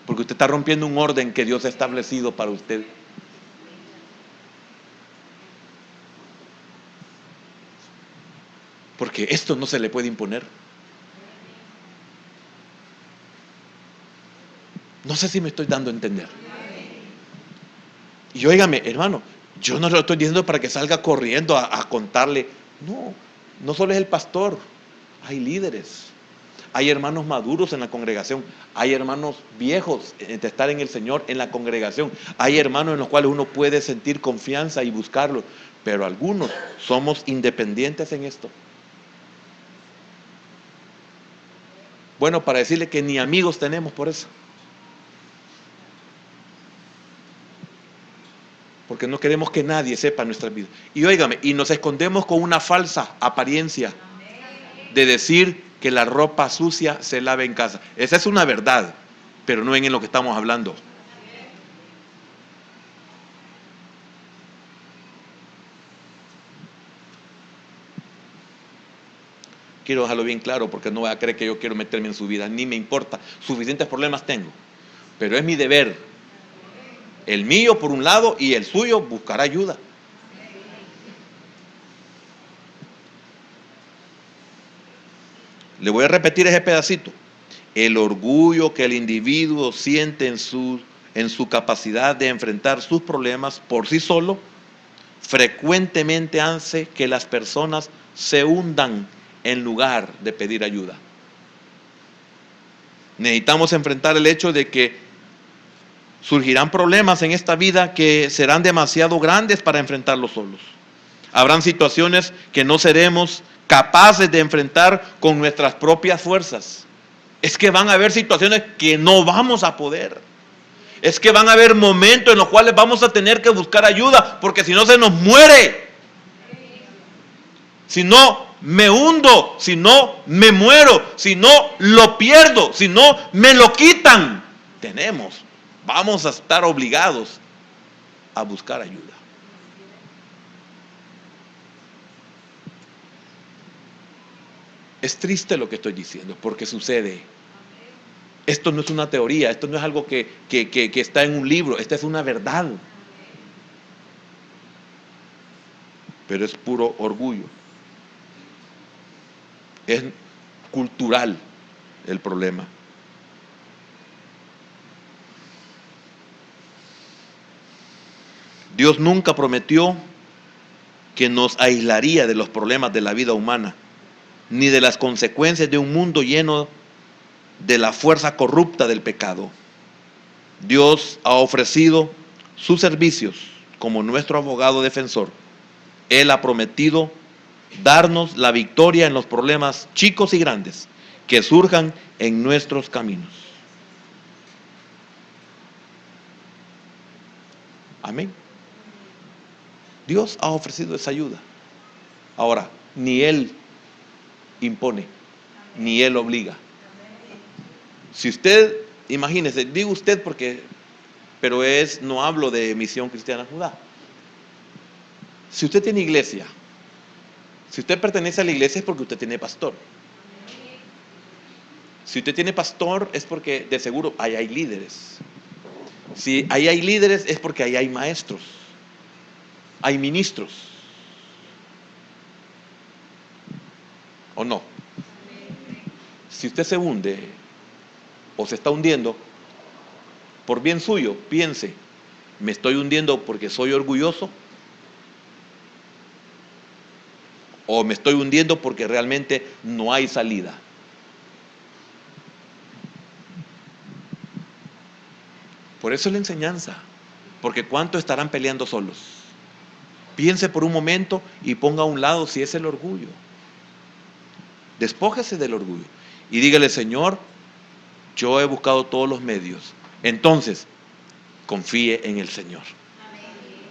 porque usted está rompiendo un orden que Dios ha establecido para usted. Porque esto no se le puede imponer. No sé si me estoy dando a entender. Y óigame, hermano, yo no lo estoy diciendo para que salga corriendo a contarle. No, no solo es el pastor, hay líderes. Hay hermanos maduros en la congregación, hay hermanos viejos de estar en el Señor en la congregación, hay hermanos en los cuales uno puede sentir confianza y buscarlos, pero algunos somos independientes en esto. Bueno, para decirle que ni amigos tenemos por eso, porque no queremos que nadie sepa nuestras vidas. Y óigame, y nos escondemos con una falsa apariencia de decir que la ropa sucia se lave en casa. Esa es una verdad, pero no en lo que estamos hablando. Quiero dejarlo bien claro porque no voy a creer que yo quiero meterme en su vida, ni me importa. Suficientes problemas tengo, pero es mi deber, el mío por un lado y el suyo, buscar ayuda. Le voy a repetir ese pedacito. El orgullo que el individuo siente en su capacidad de enfrentar sus problemas por sí solo, frecuentemente hace que las personas se hundan en lugar de pedir ayuda. Necesitamos enfrentar el hecho de que surgirán problemas en esta vida que serán demasiado grandes para enfrentarlos solos. Habrán situaciones que no seremos capaces de enfrentar con nuestras propias fuerzas. Es que van a haber situaciones que no vamos a poder. Es que van a haber momentos en los cuales vamos a tener que buscar ayuda, porque si no se nos muere. Si no, me hundo. Si no, me muero. Si no, lo pierdo. Si no, me lo quitan. Vamos a estar obligados a buscar ayuda. Es triste lo que estoy diciendo, porque sucede. Esto no es una teoría, esto no es algo que está en un libro, esta es una verdad. Pero es puro orgullo. Es cultural el problema. Dios nunca prometió que nos aislaría de los problemas de la vida humana, ni de las consecuencias de un mundo lleno de la fuerza corrupta del pecado. Dios ha ofrecido sus servicios como nuestro abogado defensor. Él ha prometido darnos la victoria en los problemas chicos y grandes que surjan en nuestros caminos. Amén. Dios ha ofrecido esa ayuda. Ahora, ni Él impone, ni Él obliga. Si usted, imagínese, digo usted pero no hablo de Misión Cristiana Judá. Si usted tiene iglesia, si usted pertenece a la iglesia es porque usted tiene pastor. Si usted tiene pastor es porque de seguro ahí hay líderes. Si ahí hay líderes es porque ahí hay maestros, hay ministros. ¿O no? Si usted se hunde o se está hundiendo, por bien suyo, piense, ¿me estoy hundiendo porque soy orgulloso? ¿O me estoy hundiendo porque realmente no hay salida? Por eso es la enseñanza, porque ¿cuántos estarán peleando solos? Piense por un momento y ponga a un lado si es el orgullo. Despójese del orgullo y dígale: Señor, yo he buscado todos los medios. Entonces, confíe en el Señor.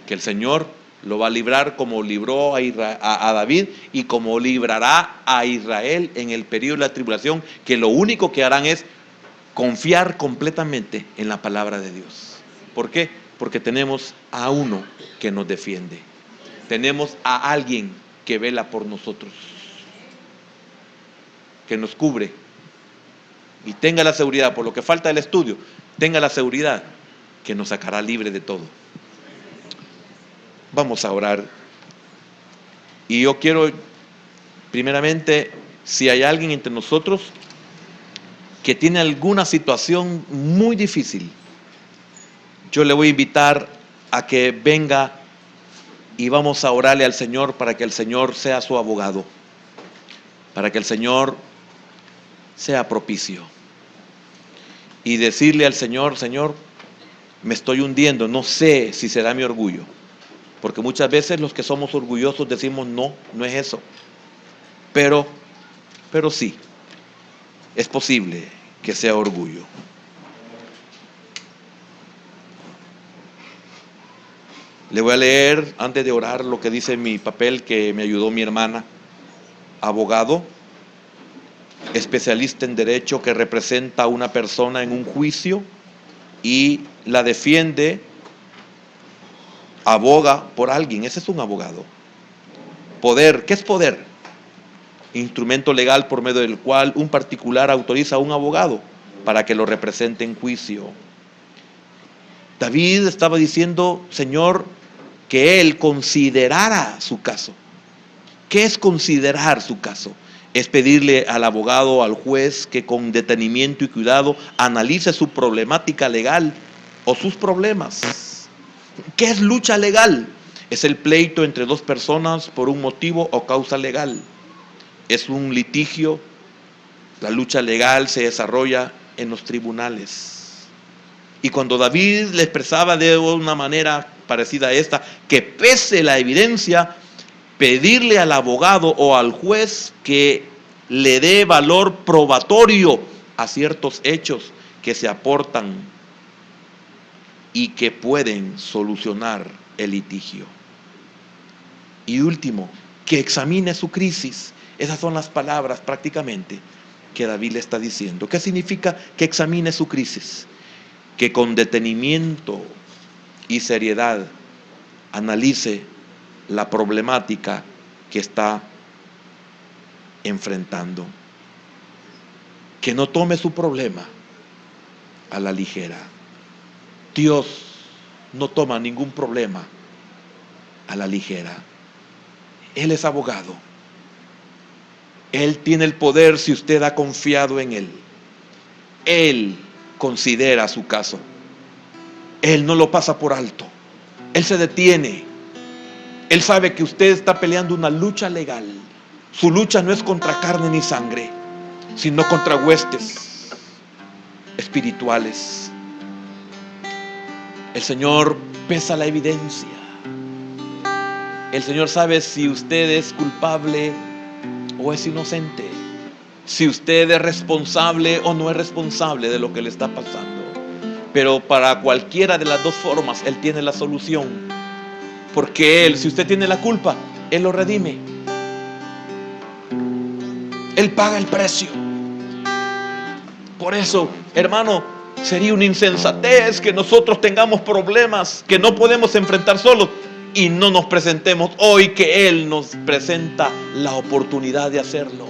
Que el Señor lo va a librar como libró a David y como librará a Israel en el periodo de la tribulación, que lo único que harán es confiar completamente en la palabra de Dios. ¿Por qué? Porque tenemos a uno que nos defiende. Tenemos a alguien que vela por nosotros, que nos cubre. Y tenga la seguridad, por lo que falta del estudio, tenga la seguridad que nos sacará libre de todo. Vamos a orar. Y yo quiero, primeramente, si hay alguien entre nosotros que tiene alguna situación muy difícil, yo le voy a invitar a que venga y vamos a orarle al Señor para que el Señor sea su abogado, para que el Señor sea propicio. Y decirle al Señor: Señor, me estoy hundiendo, no sé si será mi orgullo. Porque muchas veces los que somos orgullosos decimos: no es eso. Pero sí, es posible que sea orgullo. Le voy a leer, antes de orar, lo que dice mi papel que me ayudó mi hermana. Abogado, especialista en derecho que representa a una persona en un juicio y la defiende, aboga por alguien. Ese es un abogado. Poder, ¿qué es poder? Instrumento legal por medio del cual un particular autoriza a un abogado para que lo represente en juicio. David estaba diciendo: Señor, que él considerara su caso. ¿Qué es considerar su caso? Es pedirle al abogado, al juez, que con detenimiento y cuidado analice su problemática legal o sus problemas. ¿Qué es lucha legal? Es el pleito entre dos personas por un motivo o causa legal. Es un litigio. La lucha legal se desarrolla en los tribunales. Y cuando David le expresaba de una manera parecida a esta, que pese la evidencia, pedirle al abogado o al juez que le dé valor probatorio a ciertos hechos que se aportan y que pueden solucionar el litigio. Y último, que examine su crisis. Esas son las palabras prácticamente que David le está diciendo. ¿Qué significa que examine su crisis? Que con detenimiento y seriedad analice la problemática que está enfrentando. Que no tome su problema a la ligera. Dios no toma ningún problema a la ligera. Él es abogado. Él tiene el poder si usted ha confiado en Él. Él considera su caso. Él no lo pasa por alto. Él se detiene. Él sabe que usted está peleando una lucha legal. Su lucha no es contra carne ni sangre, sino contra huestes espirituales. El Señor pesa la evidencia. El Señor sabe si usted es culpable o es inocente, si usted es responsable o no es responsable de lo que le está pasando. Pero para cualquiera de las dos formas, Él tiene la solución. Porque Él, si usted tiene la culpa, Él lo redime. Él paga el precio. Por eso, hermano, sería una insensatez que nosotros tengamos problemas que no podemos enfrentar solos y no nos presentemos hoy que Él nos presenta la oportunidad de hacerlo.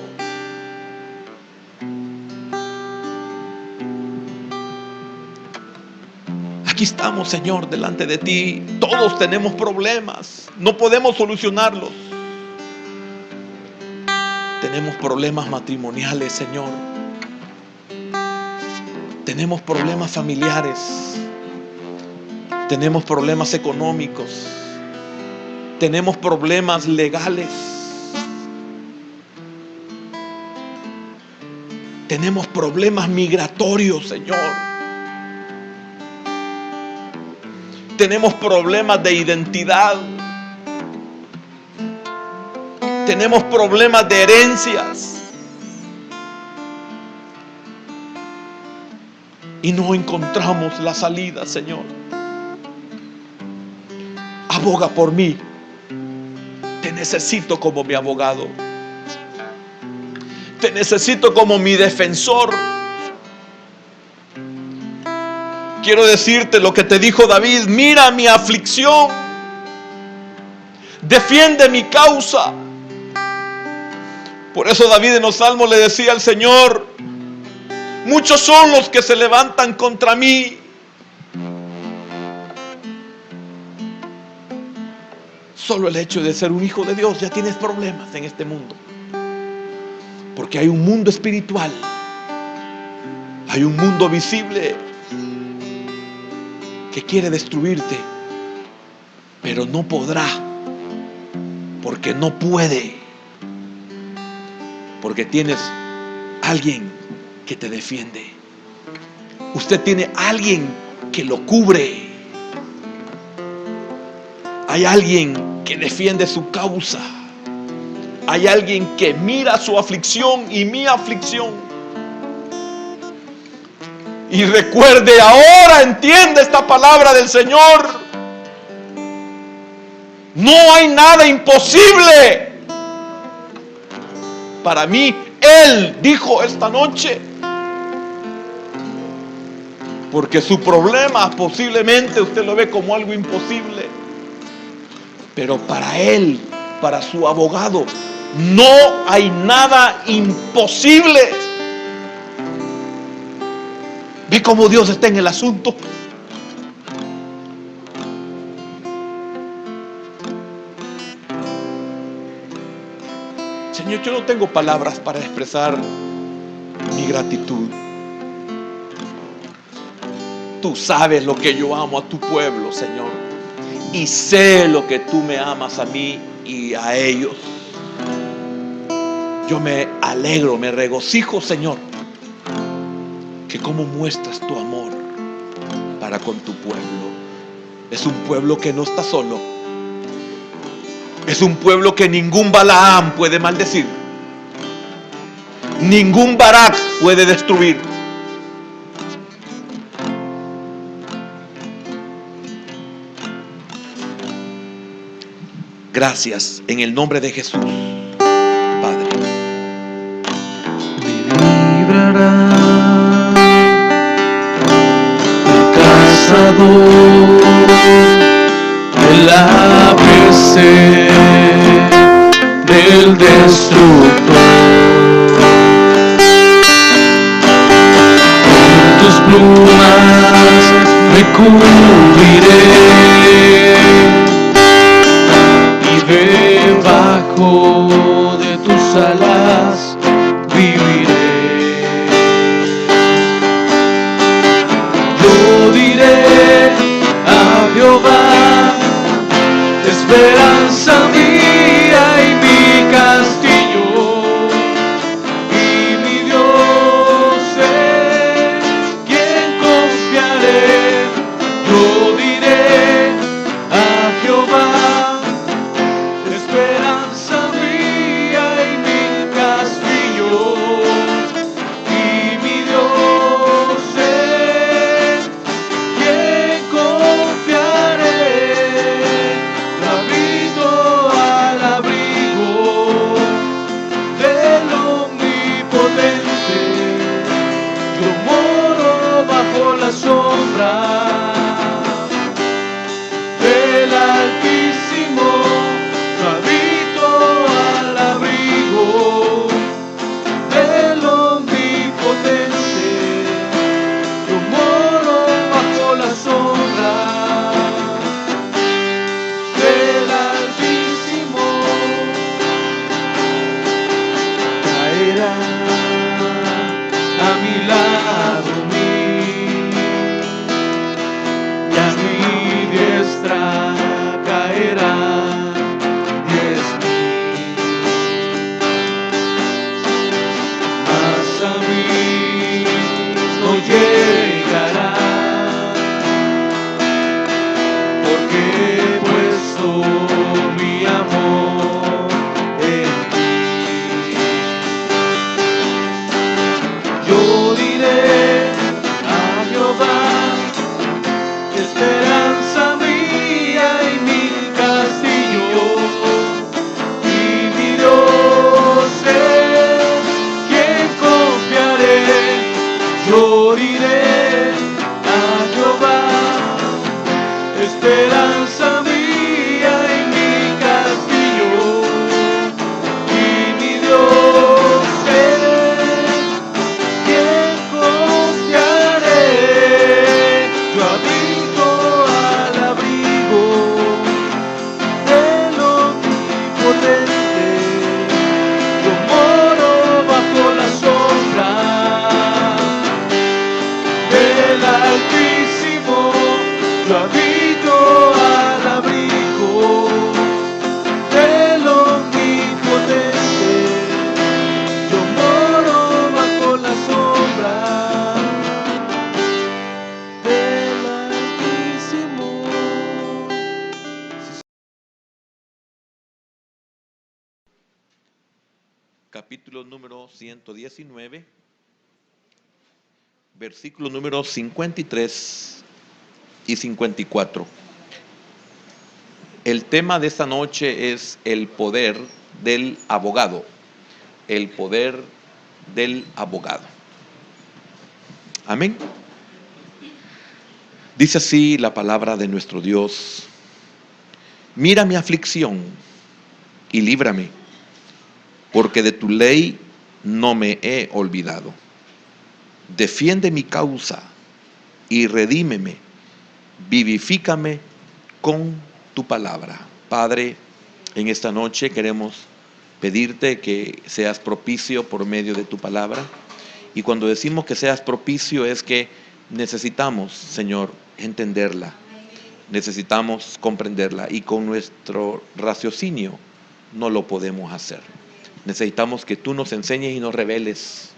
Aquí estamos, Señor, delante de ti. Todos tenemos problemas, no podemos solucionarlos. Tenemos problemas matrimoniales, Señor. Tenemos problemas familiares. Tenemos problemas económicos. Tenemos problemas legales. Tenemos problemas migratorios, Señor. Tenemos problemas de identidad. Tenemos problemas de herencias. Y no encontramos la salida, Señor. Aboga por mí. Te necesito como mi abogado. Te necesito como mi defensor. Quiero decirte lo que te dijo David: mira mi aflicción, defiende mi causa. Por eso David en los Salmos le decía al Señor: muchos son los que se levantan contra mí. Solo el hecho de ser un hijo de Dios ya tienes problemas en este mundo. Porque hay un mundo espiritual, hay un mundo visible que quiere destruirte, pero no podrá, porque no puede, porque tienes alguien que te defiende. Usted tiene alguien que lo cubre. Hay alguien que defiende su causa. Hay alguien que mira su aflicción y mi aflicción. Y recuerde, ahora entiende esta palabra del Señor: no hay nada imposible para mí. Él dijo esta noche, porque su problema posiblemente usted lo ve como algo imposible, pero para Él, para su abogado, no hay nada imposible. ¿Ve cómo Dios está en el asunto? Señor, yo no tengo palabras para expresar mi gratitud. Tú sabes lo que yo amo a tu pueblo, Señor, y sé lo que tú me amas a mí y a ellos. Yo me alegro, me regocijo, Señor, que cómo muestras tu amor para con tu pueblo. Es un pueblo que no está solo. Es un pueblo que ningún Balaam puede maldecir. Ningún Barak puede destruir. Gracias en el nombre de Jesús, Padre. Me librará el cazador del ABC del destructor. Con tus plumas me cubriré y debajo de tus alas viviré. Yo diré a Jehová, esperanza mía y mi castillo, y mi Dios en quien confiaré. Yo diré a Jehová, esperanza mía y mi castillo, y mi Dios en quien confiaré. Habito al abrigo del Omnipotente, yo moro bajo la sombra del Altísimo. Habito al abrigo del Omnipotente, yo moro bajo la sombra del Altísimo. Caerá a mi lado y a mi diestra caerá 10,000, mas a mí no llegará, porque he puesto mi amor en ti. Yo diré a Jehová, esperanza mía y mi castillo, y mi Dios en quien confiaré. Yo diré a Jehová, esperanza mía y mi castillo, y mi Dios en quien confiaré. Yo habito al abrigo del Omnipotente, yo moro bajo la sombra del Altísimo. Yo habito al abrigo del Omnipotente, yo moro bajo la sombra del Altísimo. Capítulo número 119, versículos números 53 y 54. El tema de esta noche es el poder del abogado. El poder del abogado. Amén. Dice así la palabra de nuestro Dios: mira mi aflicción y líbrame, porque de tu ley no me he olvidado. Defiende mi causa y redímeme, vivifícame con tu palabra. Padre, en esta noche queremos pedirte que seas propicio por medio de tu palabra. Y cuando decimos que seas propicio es que necesitamos, Señor, entenderla. Necesitamos comprenderla y con nuestro raciocinio no lo podemos hacer. Necesitamos que tú nos enseñes y nos reveles,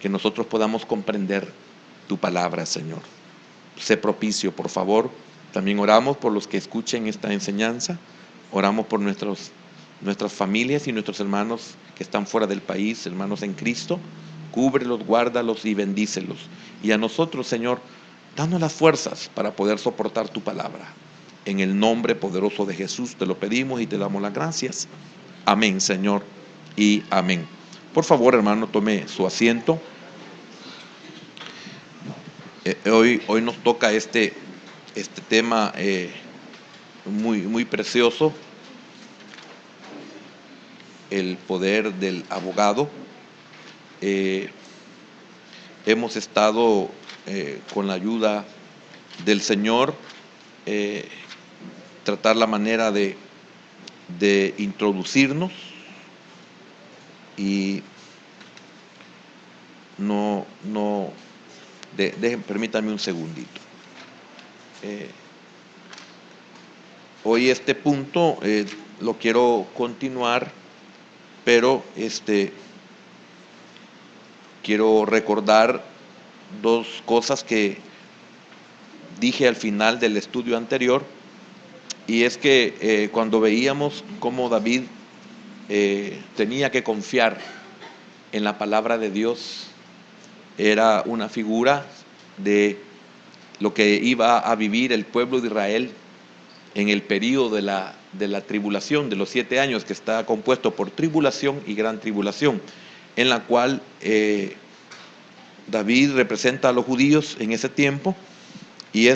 que nosotros podamos comprender tu palabra, Señor. Sé propicio, por favor. También oramos por los que escuchen esta enseñanza. Oramos por nuestras familias y nuestros hermanos que están fuera del país, hermanos en Cristo. Cúbrelos, guárdalos y bendícelos. Y a nosotros, Señor, danos las fuerzas para poder soportar tu palabra. En el nombre poderoso de Jesús te lo pedimos y te damos las gracias. Amén, Señor, y amén. Por favor, hermano, tome su asiento. Hoy nos toca este tema muy precioso, el poder del abogado. Hemos estado con la ayuda del Señor, tratar la manera de introducirnos y permítanme un segundito. Hoy este punto lo quiero continuar, pero quiero recordar dos cosas que dije al final del estudio anterior, y es que cuando veíamos cómo David tenía que confiar en la palabra de Dios, era una figura de lo que iba a vivir el pueblo de Israel en el periodo de la tribulación, de los 7 años, que está compuesto por tribulación y gran tribulación, en la cual David representa a los judíos en ese tiempo, y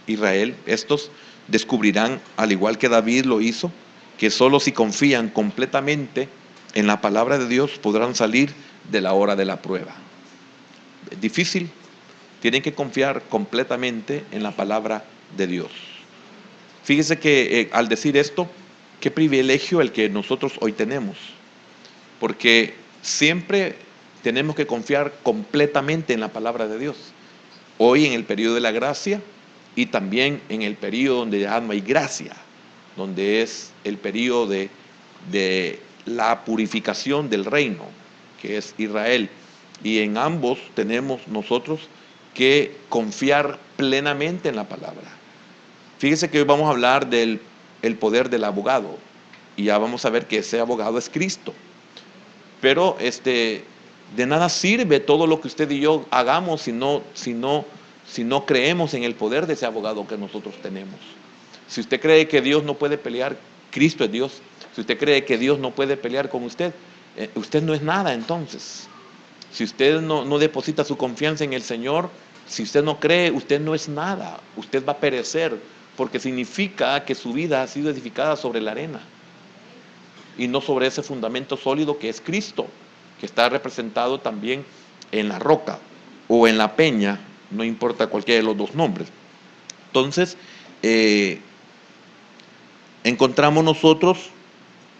Israel, estos descubrirán, al igual que David lo hizo, que solo si confían completamente en la palabra de Dios podrán salir de la hora de la prueba. Es difícil, tienen que confiar completamente en la palabra de Dios. Fíjese que al decir esto, qué privilegio el que nosotros hoy tenemos, porque siempre tenemos que confiar completamente en la palabra de Dios. Hoy en el periodo de la gracia y también en el periodo donde ya no hay gracia, donde es el periodo de la purificación del reino, que es Israel. Y en ambos tenemos nosotros que confiar plenamente en la palabra. Fíjese que hoy vamos a hablar del poder del abogado, y ya vamos a ver que ese abogado es Cristo. Pero de nada sirve todo lo que usted y yo hagamos si no creemos en el poder de ese abogado que nosotros tenemos. Si usted cree que Dios no puede pelear, Cristo es Dios. Si usted cree que Dios no puede pelear con usted, usted no es nada entonces. Si usted no deposita su confianza en el Señor, si usted no cree, usted no es nada. Usted va a perecer, porque significa que su vida ha sido edificada sobre la arena y no sobre ese fundamento sólido que es Cristo, que está representado también en la roca o en la peña, no importa cualquiera de los dos nombres. Entonces, encontramos nosotros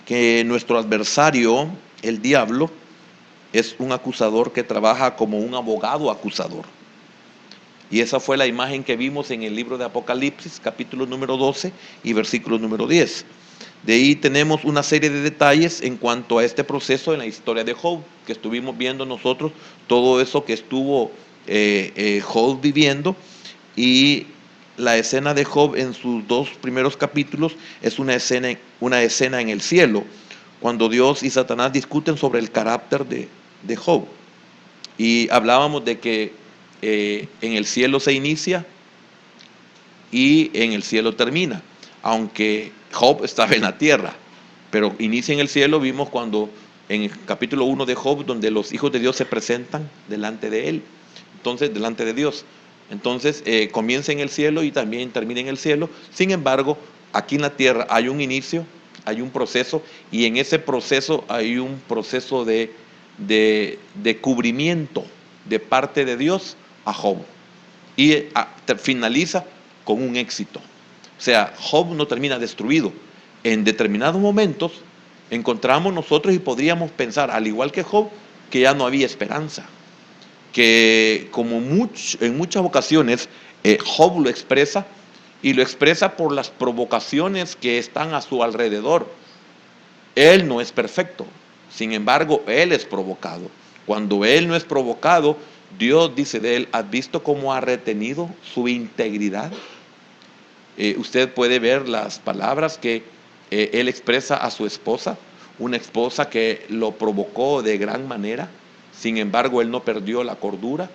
que nuestro adversario, el diablo, es un acusador que trabaja como un abogado acusador. Y esa fue la imagen que vimos en el libro de Apocalipsis, capítulo número 12 y versículo número 10. De ahí tenemos una serie de detalles en cuanto a este proceso en la historia de Job, que estuvimos viendo nosotros, todo eso que estuvo Job viviendo, y la escena de Job en sus 2 primeros capítulos es una escena en el cielo, cuando Dios y Satanás discuten sobre el carácter de Job. Y hablábamos de que en el cielo se inicia y en el cielo termina, aunque Job estaba en la tierra, pero inicia en el cielo. Vimos cuando en el capítulo 1 de Job, donde los hijos de Dios se presentan delante de él, entonces delante de Dios. Entonces comienza en el cielo y también termina en el cielo. Sin embargo, aquí en la tierra hay un inicio, hay un proceso, y en ese proceso hay un proceso de cubrimiento de parte de Dios a Job, y finaliza con un éxito. O sea, Job no termina destruido. En determinados momentos encontramos nosotros y podríamos pensar, al igual que Job, que ya no había esperanza, que como en muchas ocasiones Job lo expresa, y lo expresa por las provocaciones que están a su alrededor. Él no es perfecto, sin embargo, él es provocado. Cuando él no es provocado, Dios dice de él: ¿has visto cómo ha retenido su integridad? Usted puede ver las palabras que él expresa a su esposa, una esposa que lo provocó de gran manera. Sin embargo, él no perdió la cordura.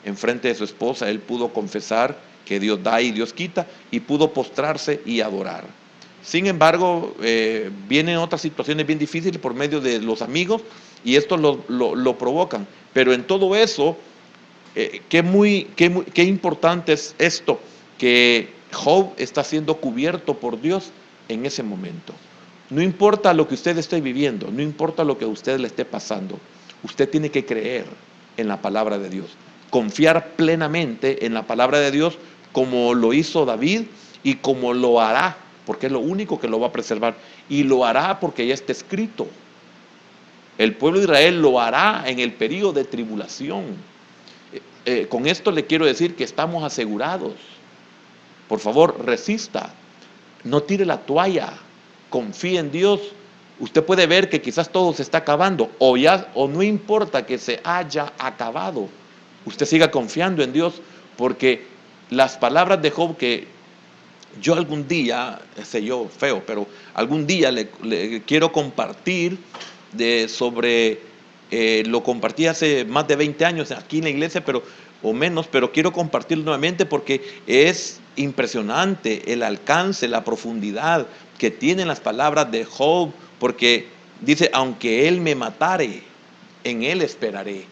En frente de su esposa, él pudo confesar que Dios da y Dios quita, y pudo postrarse y adorar. Sin embargo, vienen otras situaciones bien difíciles por medio de los amigos, y esto lo provocan. Pero en todo eso, qué importante es esto, que Job está siendo cubierto por Dios en ese momento. No importa lo que usted esté viviendo, no importa lo que a usted le esté pasando, usted tiene que creer en la palabra de Dios, confiar plenamente en la palabra de Dios, como lo hizo David y como lo hará, porque es lo único que lo va a preservar, y lo hará porque ya está escrito. El pueblo de Israel lo hará en el período de tribulación. Con esto le quiero decir que estamos asegurados. Por favor, resista, no tire la toalla, confíe en Dios. Usted puede ver que quizás todo se está acabando, o no importa que se haya acabado, usted siga confiando en Dios, porque las palabras de Job, que yo algún día, sé yo feo, pero algún día le quiero compartir sobre, lo compartí hace más de 20 años aquí en la iglesia, o menos, pero quiero compartirlo nuevamente porque es impresionante el alcance, la profundidad que tienen las palabras de Job, porque dice, aunque él me matare, en él esperaré.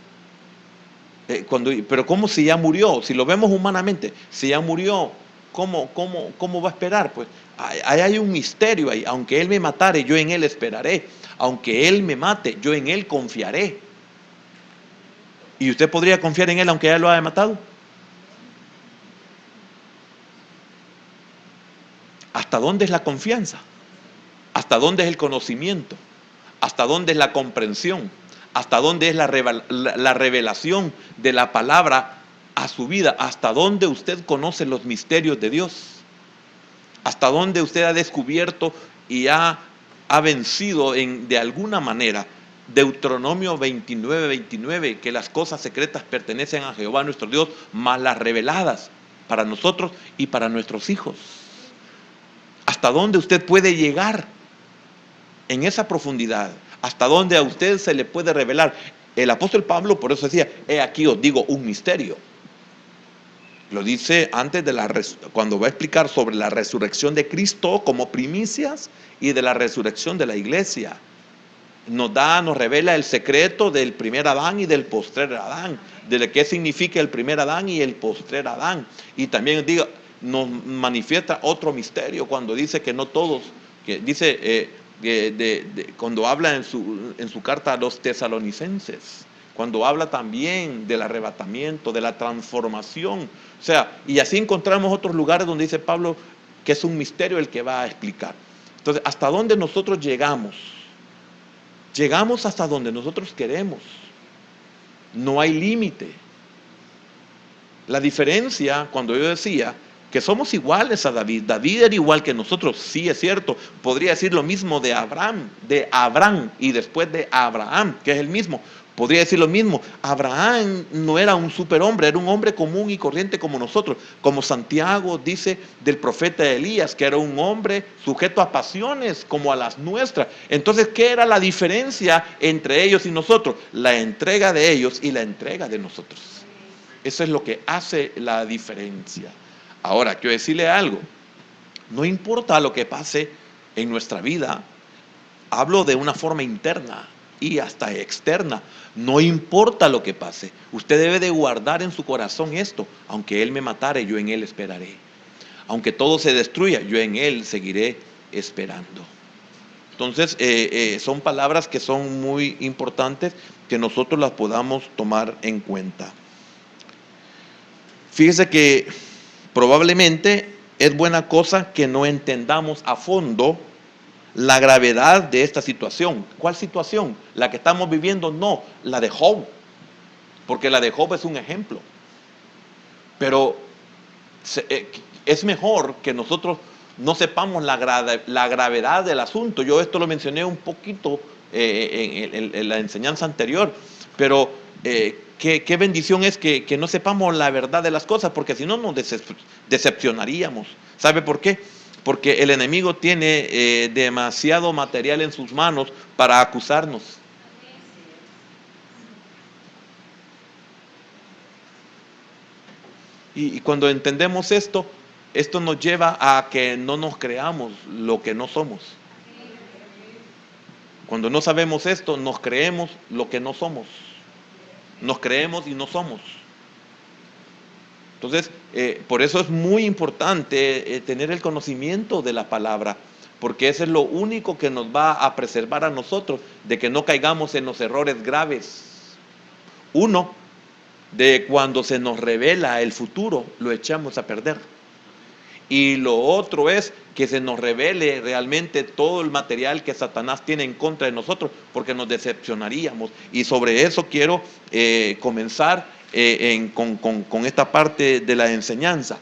Pero ¿cómo si ya murió? Si lo vemos humanamente, si ya murió, ¿cómo va a esperar? Pues ahí hay un misterio ahí. Aunque él me matare, yo en él esperaré. Aunque él me mate, yo en él confiaré. ¿Y usted podría confiar en él aunque ya lo haya matado? ¿Hasta dónde es la confianza? ¿Hasta dónde es el conocimiento? ¿Hasta dónde es la comprensión? ¿Hasta dónde es la revelación de la palabra a su vida? ¿Hasta dónde usted conoce los misterios de Dios? ¿Hasta dónde usted ha descubierto y ha vencido de alguna manera? Deuteronomio 29:29, que las cosas secretas pertenecen a Jehová nuestro Dios, mas las reveladas para nosotros y para nuestros hijos. ¿Hasta dónde usted puede llegar en esa profundidad? ¿Hasta dónde a usted se le puede revelar? El apóstol Pablo por eso decía, he aquí os digo un misterio. Lo dice antes cuando va a explicar sobre la resurrección de Cristo como primicias y de la resurrección de la iglesia. Nos revela el secreto del primer Adán y del postrer Adán, de qué significa el primer Adán y el postrer Adán. Y también nos manifiesta otro misterio cuando dice que no todos, que dice cuando habla en su carta a los tesalonicenses, cuando habla también del arrebatamiento, de la transformación. O sea, y así encontramos otros lugares donde dice Pablo que es un misterio el que va a explicar. Entonces, ¿hasta dónde nosotros llegamos? Llegamos hasta donde nosotros queremos. No hay límite. La diferencia, cuando yo decía que somos iguales a David, David era igual que nosotros, sí es cierto. Podría decir lo mismo de Abraham y después de Abraham, que es el mismo. Podría decir lo mismo, Abraham no era un superhombre, era un hombre común y corriente como nosotros, como Santiago dice del profeta Elías, que era un hombre sujeto a pasiones como a las nuestras. Entonces, ¿qué era la diferencia entre ellos y nosotros? La entrega de ellos y la entrega de nosotros. Eso es lo que hace la diferencia. Ahora, quiero decirle algo, no importa lo que pase en nuestra vida, hablo de una forma interna y hasta externa. No importa lo que pase, usted debe de guardar en su corazón esto: aunque él me matare, yo en él esperaré. Aunque todo se destruya, yo en él seguiré esperando. Entonces, son palabras que son muy importantes, que nosotros las podamos tomar en cuenta. Fíjese que probablemente es buena cosa que no entendamos a fondo la gravedad de esta situación. ¿Cuál situación? ¿La que estamos viviendo? No, la de Job, porque la de Job es un ejemplo. Pero es mejor que nosotros no sepamos la gravedad del asunto. Yo esto lo mencioné un poquito en la enseñanza anterior, pero qué bendición es que no sepamos la verdad de las cosas, porque si no nos decepcionaríamos. ¿Sabe por qué? Porque el enemigo tiene demasiado material en sus manos para acusarnos. Y cuando entendemos esto, esto nos lleva a que no nos creamos lo que no somos. Cuando no sabemos esto, nos creemos lo que no somos. Nos creemos y no somos. Entonces, por eso es muy importante tener el conocimiento de la palabra, porque eso es lo único que nos va a preservar a nosotros de que no caigamos en los errores graves. Uno, de cuando se nos revela el futuro, lo echamos a perder. Y lo otro es que se nos revele realmente todo el material que Satanás tiene en contra de nosotros, porque nos decepcionaríamos. Y sobre eso quiero comenzar con esta parte de la enseñanza.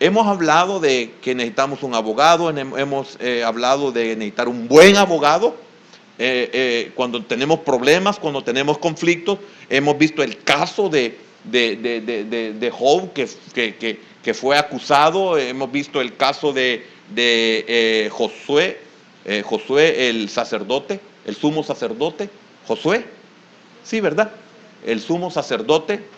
Hemos hablado de que necesitamos un abogado, hemos hablado de necesitar un buen abogado. Cuando tenemos problemas, cuando tenemos conflictos, hemos visto el caso de Job que fue acusado, hemos visto el caso de Josué el sacerdote, el sumo sacerdote, Josué, sí, ¿verdad? El sumo sacerdote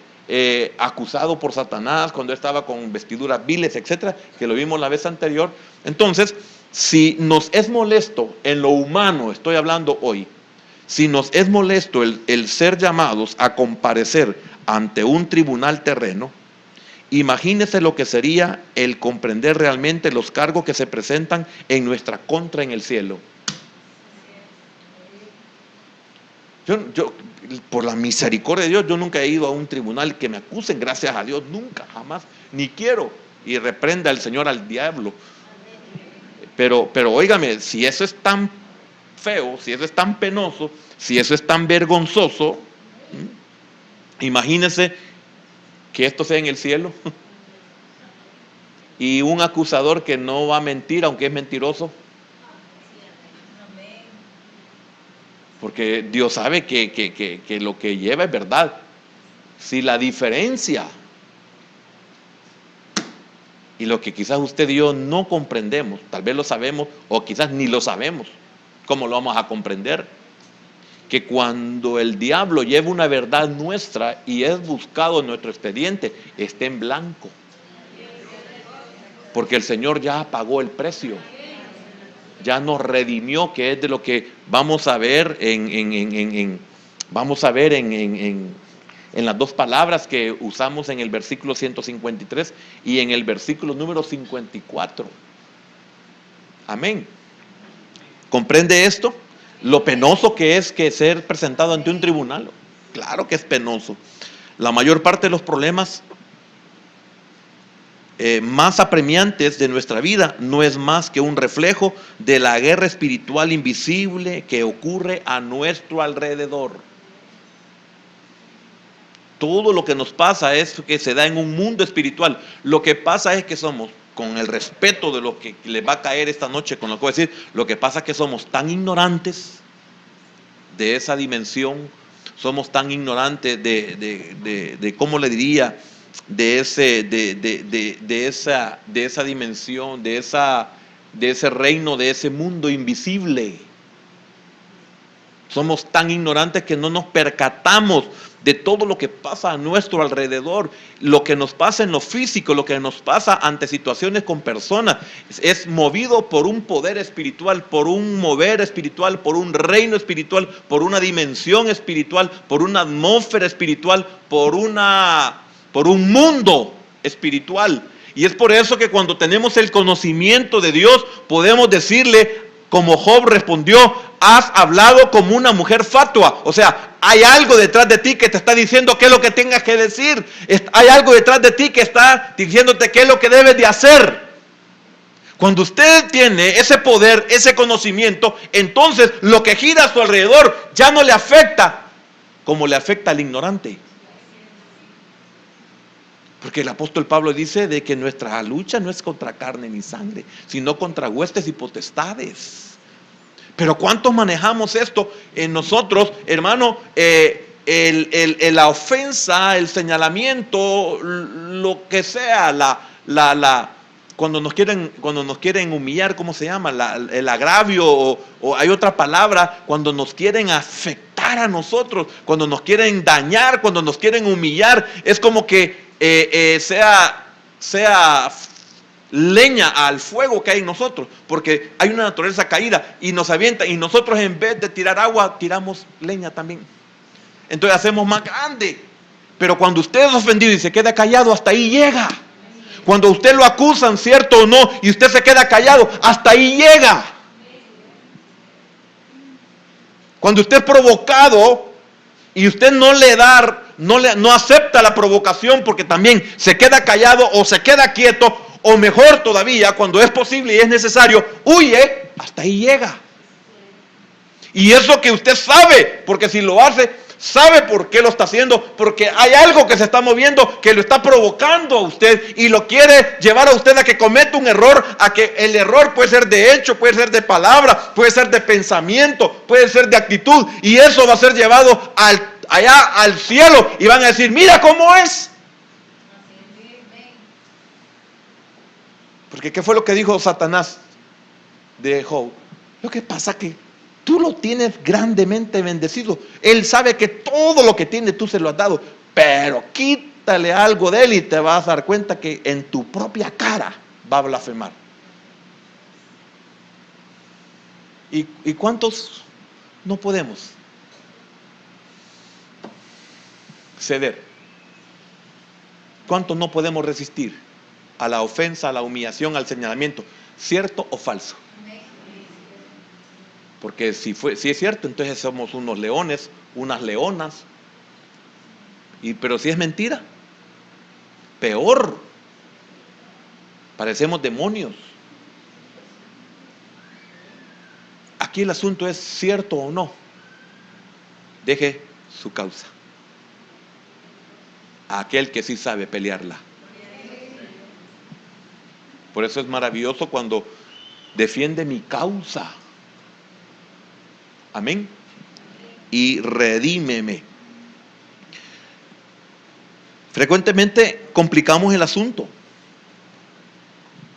acusado por Satanás cuando estaba con vestiduras viles, etcétera, que lo vimos la vez anterior. Entonces, si nos es molesto en lo humano, estoy hablando hoy, si nos es molesto el ser llamados a comparecer ante un tribunal terreno, imagínese lo que sería el comprender realmente los cargos que se presentan en nuestra contra en el cielo. Yo, por la misericordia de Dios, yo nunca he ido a un tribunal que me acusen, gracias a Dios, nunca, jamás, ni quiero, y reprenda al Señor al diablo. Pero óigame, si eso es tan feo, si eso es tan penoso, si eso es tan vergonzoso, imagínese que esto sea en el cielo. Y un acusador que no va a mentir, aunque es mentiroso. Porque Dios sabe que lo que lleva es verdad. Si la diferencia y lo que quizás usted y yo no comprendemos, tal vez lo sabemos o quizás ni lo sabemos, ¿cómo lo vamos a comprender? Que cuando el diablo lleva una verdad nuestra y es buscado en nuestro expediente, esté en blanco. Porque el Señor ya pagó el precio. Ya nos redimió, que es de lo que vamos a ver en las dos palabras que usamos en el versículo 153 y en el versículo número 54. Amén. ¿Comprende esto? Lo penoso que es que ser presentado ante un tribunal. Claro que es penoso. La mayor parte de los problemas más apremiantes de nuestra vida no es más que un reflejo de la guerra espiritual invisible que ocurre a nuestro alrededor. Todo lo que nos pasa es que se da en un mundo espiritual. Lo que pasa es que somos, con el respeto de lo que le va a caer esta noche, con lo que voy a decir, lo que pasa es que somos tan ignorantes de esa dimensión, somos tan ignorantes de ¿cómo le diría? De esa dimensión, de ese reino, de ese mundo invisible. Somos tan ignorantes que no nos percatamos de todo lo que pasa a nuestro alrededor, lo que nos pasa en lo físico, lo que nos pasa ante situaciones con personas, es movido por un poder espiritual, por un mover espiritual, por un reino espiritual, por una dimensión espiritual, por una atmósfera espiritual, por un mundo espiritual. Y es por eso que cuando tenemos el conocimiento de Dios, podemos decirle, como Job respondió, has hablado como una mujer fatua. O sea, hay algo detrás de ti que te está diciendo qué es lo que tengas que decir. Hay algo detrás de ti que está diciéndote qué es lo que debes de hacer. Cuando usted tiene ese poder, ese conocimiento, entonces lo que gira a su alrededor ya no le afecta como le afecta al ignorante. Porque el apóstol Pablo dice de que nuestra lucha no es contra carne ni sangre, sino contra huestes y potestades. Pero ¿cuántos manejamos esto en nosotros, hermano? La ofensa, el señalamiento, lo que sea, cuando nos quieren humillar, ¿cómo se llama? El agravio, o hay otra palabra, cuando nos quieren afectar a nosotros, cuando nos quieren dañar, cuando nos quieren humillar, es como que sea leña al fuego que hay en nosotros, porque hay una naturaleza caída y nos avienta, y nosotros en vez de tirar agua, tiramos leña también. Entonces hacemos más grande. Pero cuando usted es ofendido y se queda callado, hasta ahí llega. Cuando usted lo acusan, cierto o no, y usted se queda callado, hasta ahí llega. Cuando usted es provocado y usted no acepta la provocación, porque también se queda callado o se queda quieto, o mejor todavía, cuando es posible y es necesario, huye, hasta ahí llega. Y eso que usted sabe, porque si lo hace, sabe por qué lo está haciendo, porque hay algo que se está moviendo, que lo está provocando a usted y lo quiere llevar a usted a que cometa un error, a que el error puede ser de hecho, puede ser de palabra, puede ser de pensamiento, puede ser de actitud, y eso va a ser llevado allá al cielo y van a decir, mira cómo es. Porque ¿qué fue lo que dijo Satanás de Job? Lo que pasa que tú lo tienes grandemente bendecido. Él sabe que todo lo que tiene tú se lo has dado, pero quítale algo de él y te vas a dar cuenta que en tu propia cara va a blasfemar. ¿Y cuántos no podemos ceder? ¿Cuántos no podemos resistir a la ofensa, a la humillación, al señalamiento? ¿Cierto o falso? Porque si es cierto, entonces somos unos leones, unas leonas. Pero si es mentira, peor. Parecemos demonios. Aquí el asunto es cierto o no. Deje su causa a aquel que sí sabe pelearla. Por eso es maravilloso cuando defiende mi causa. Amén. Y redímeme. Frecuentemente complicamos el asunto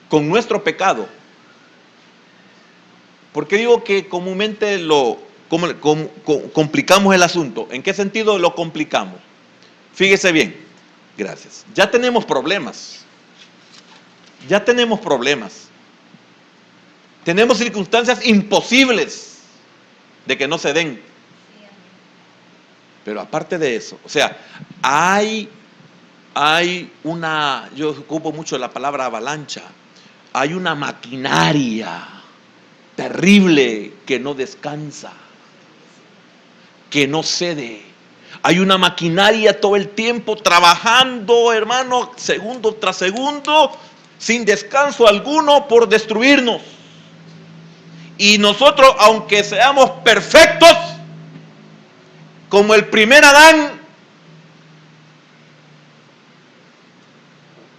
con nuestro pecado. ¿Por qué digo que comúnmente complicamos el asunto? ¿En qué sentido lo complicamos? Fíjese bien. Gracias. Ya tenemos problemas. Tenemos circunstancias imposibles de que no se den. Pero aparte de eso, o sea, hay una, yo ocupo mucho la palabra avalancha, hay una maquinaria terrible que no descansa, que no cede. Hay una maquinaria todo el tiempo trabajando, hermano, segundo tras segundo, sin descanso alguno, por destruirnos. Y nosotros, aunque seamos perfectos, como el primer Adán,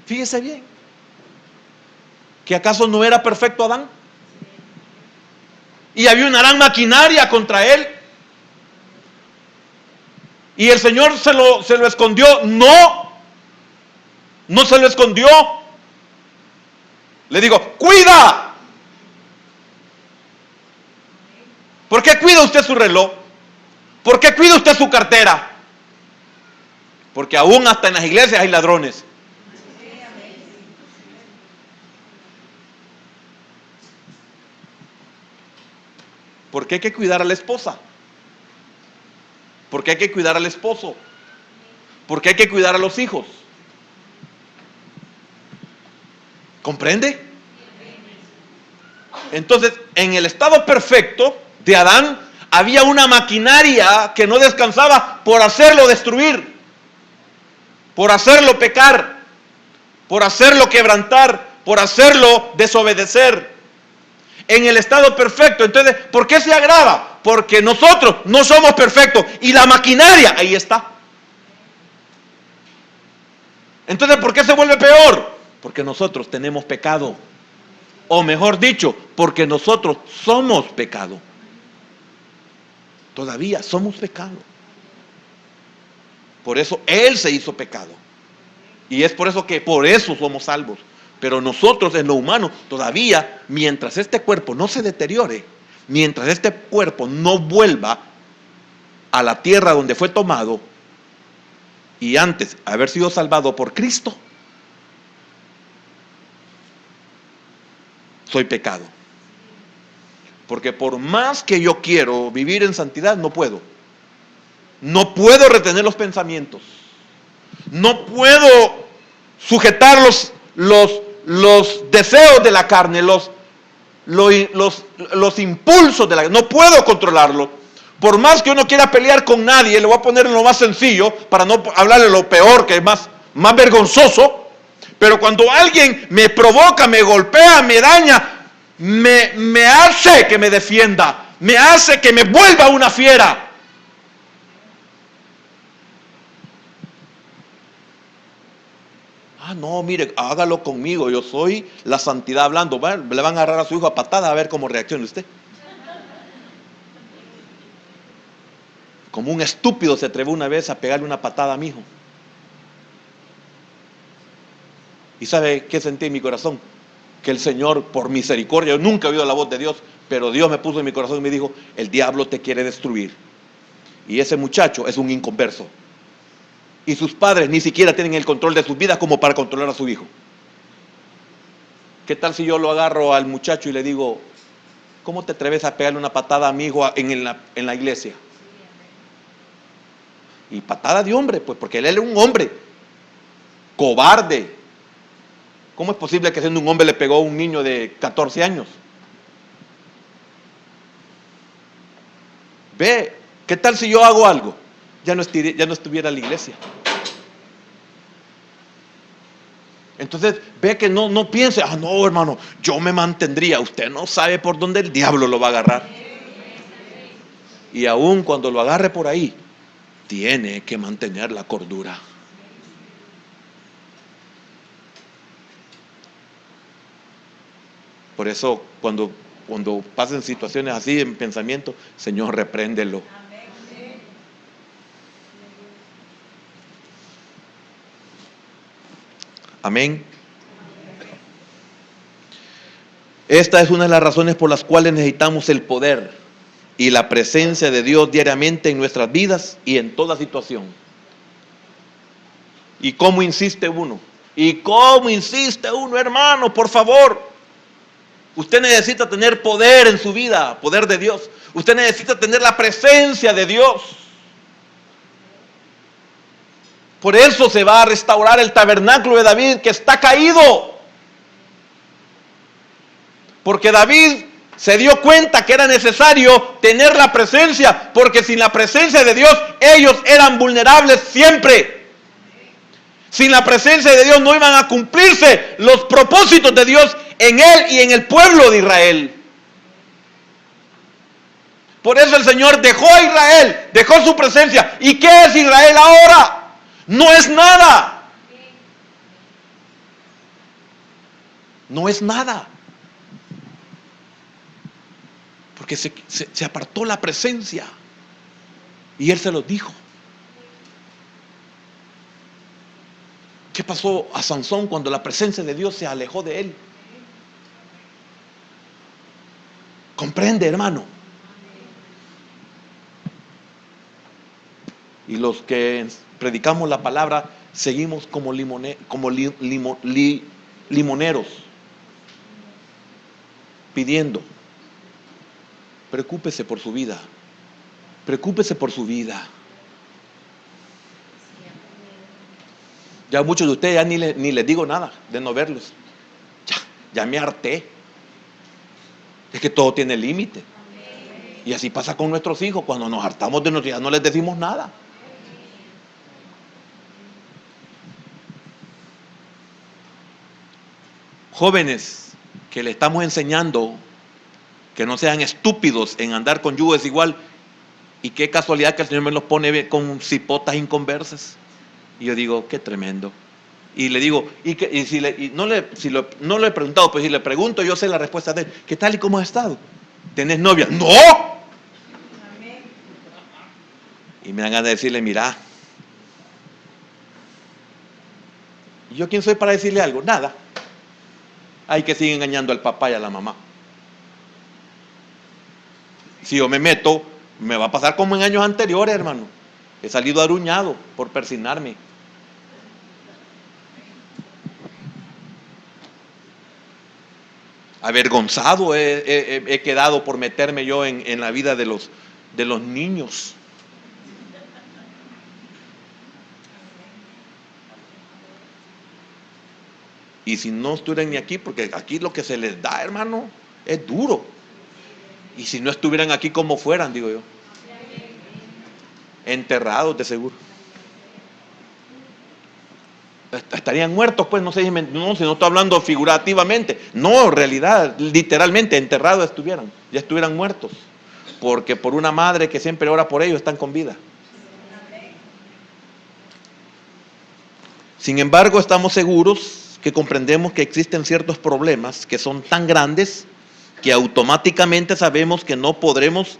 fíjese bien, ¿que acaso no era perfecto Adán? Y había una gran maquinaria contra él. Y el Señor se lo escondió. No se lo escondió. Le digo, cuida. ¿Por qué cuida usted su reloj? ¿Por qué cuida usted su cartera? Porque aún hasta en las iglesias hay ladrones. ¿Por qué hay que cuidar a la esposa? ¿Por qué hay que cuidar al esposo? ¿Por qué hay que cuidar a los hijos? ¿Comprende? Entonces, en el estado perfecto de Adán, había una maquinaria que no descansaba por hacerlo destruir, por hacerlo pecar, por hacerlo quebrantar, por hacerlo desobedecer. En el estado perfecto. Entonces, ¿por qué se agrava? Porque nosotros no somos perfectos y la maquinaria ahí está. Entonces, ¿por qué se vuelve peor? Porque nosotros tenemos pecado. O mejor dicho, porque nosotros somos pecado. Todavía somos pecado. Por eso Él se hizo pecado. Y es por eso somos salvos. Pero nosotros en lo humano todavía, mientras este cuerpo no se deteriore, mientras este cuerpo no vuelva a la tierra donde fue tomado, y antes haber sido salvado por Cristo, soy pecado. Porque por más que yo quiero vivir en santidad, no puedo. No puedo retener los pensamientos. No puedo sujetar los deseos de la carne, los impulsos de la carne. No puedo controlarlo. Por más que uno quiera pelear con nadie, le voy a poner en lo más sencillo para no hablarle lo peor, que es más vergonzoso. Pero cuando alguien me provoca, me golpea, me daña, me hace que me defienda, me hace que me vuelva una fiera. Ah, no, mire, hágalo conmigo, yo soy la santidad hablando. Le van a agarrar a su hijo a patadas a ver cómo reacciona usted. Como un estúpido se atrevió una vez a pegarle una patada a mi hijo. ¿Y sabe qué sentí en mi corazón? Que el Señor, por misericordia, yo nunca he oído la voz de Dios, pero Dios me puso en mi corazón y me dijo: el diablo te quiere destruir. Y ese muchacho es un inconverso. Y sus padres ni siquiera tienen el control de sus vidas como para controlar a su hijo. ¿Qué tal si yo lo agarro al muchacho y le digo: ¿cómo te atreves a pegarle una patada a mi hijo en la iglesia? Y patada de hombre, pues, porque él era un hombre cobarde. ¿Cómo es posible que siendo un hombre le pegó a un niño de 14 años? Ve, ¿qué tal si yo hago algo? Ya no estuviera en la iglesia. Entonces, ve que no piense: ah, no, hermano, yo me mantendría. Usted no sabe por dónde el diablo lo va a agarrar. Y aún cuando lo agarre por ahí, tiene que mantener la cordura. Por eso, cuando pasen situaciones así en pensamiento, Señor, repréndelo. Amén. Esta es una de las razones por las cuales necesitamos el poder y la presencia de Dios diariamente en nuestras vidas y en toda situación. ¿Y cómo insiste uno? Hermano? Por favor. Usted necesita tener poder en su vida, poder de Dios. Usted necesita tener la presencia de Dios. Por eso se va a restaurar el tabernáculo de David, que está caído. Porque David se dio cuenta que era necesario tener la presencia, porque sin la presencia de Dios ellos eran vulnerables siempre. Sin la presencia de Dios no iban a cumplirse los propósitos de Dios en él y en el pueblo de Israel. Por eso el Señor dejó a Israel, dejó su presencia. ¿Y qué es Israel ahora? No es nada. No es nada. Porque se apartó la presencia. Y Él se lo dijo. ¿Qué pasó a Sansón cuando la presencia de Dios se alejó de él? ¿Comprende, hermano? Y los que predicamos la palabra seguimos como limoneros, pidiendo. Preocúpese por su vida. Preocúpese por su vida. Ya muchos de ustedes ya ni les digo nada de no verlos. Ya me harté. Es que todo tiene límite. Y así pasa con nuestros hijos. Cuando nos hartamos de nosotros ya no les decimos nada. Jóvenes que le estamos enseñando que no sean estúpidos en andar con yugo desigual. Y qué casualidad que el Señor me los pone con cipotas inconversas. Y yo digo, qué tremendo. Y le digo, no le he preguntado, pues si le pregunto, yo sé la respuesta de él. ¿Qué tal y cómo has estado? ¿Tenés novia? ¡No! Y me dan ganas de decirle, mira. ¿Y yo quién soy para decirle algo? Nada. Hay que seguir engañando al papá y a la mamá. Si yo me meto, me va a pasar como en años anteriores, hermano. He salido aruñado por persignarme. Avergonzado he quedado por meterme yo en la vida de los niños. Y si no estuvieran ni aquí, porque aquí lo que se les da, hermano, es duro. Y si no estuvieran aquí, ¿cómo fueran, digo yo? Enterrados de seguro. Estarían muertos, pues, no sé si no estoy hablando figurativamente. No, en realidad, literalmente, enterrados estuvieran. Ya estuvieran muertos. Porque por una madre que siempre ora por ellos, están con vida. Sin embargo, estamos seguros que comprendemos que existen ciertos problemas que son tan grandes que automáticamente sabemos que no podremos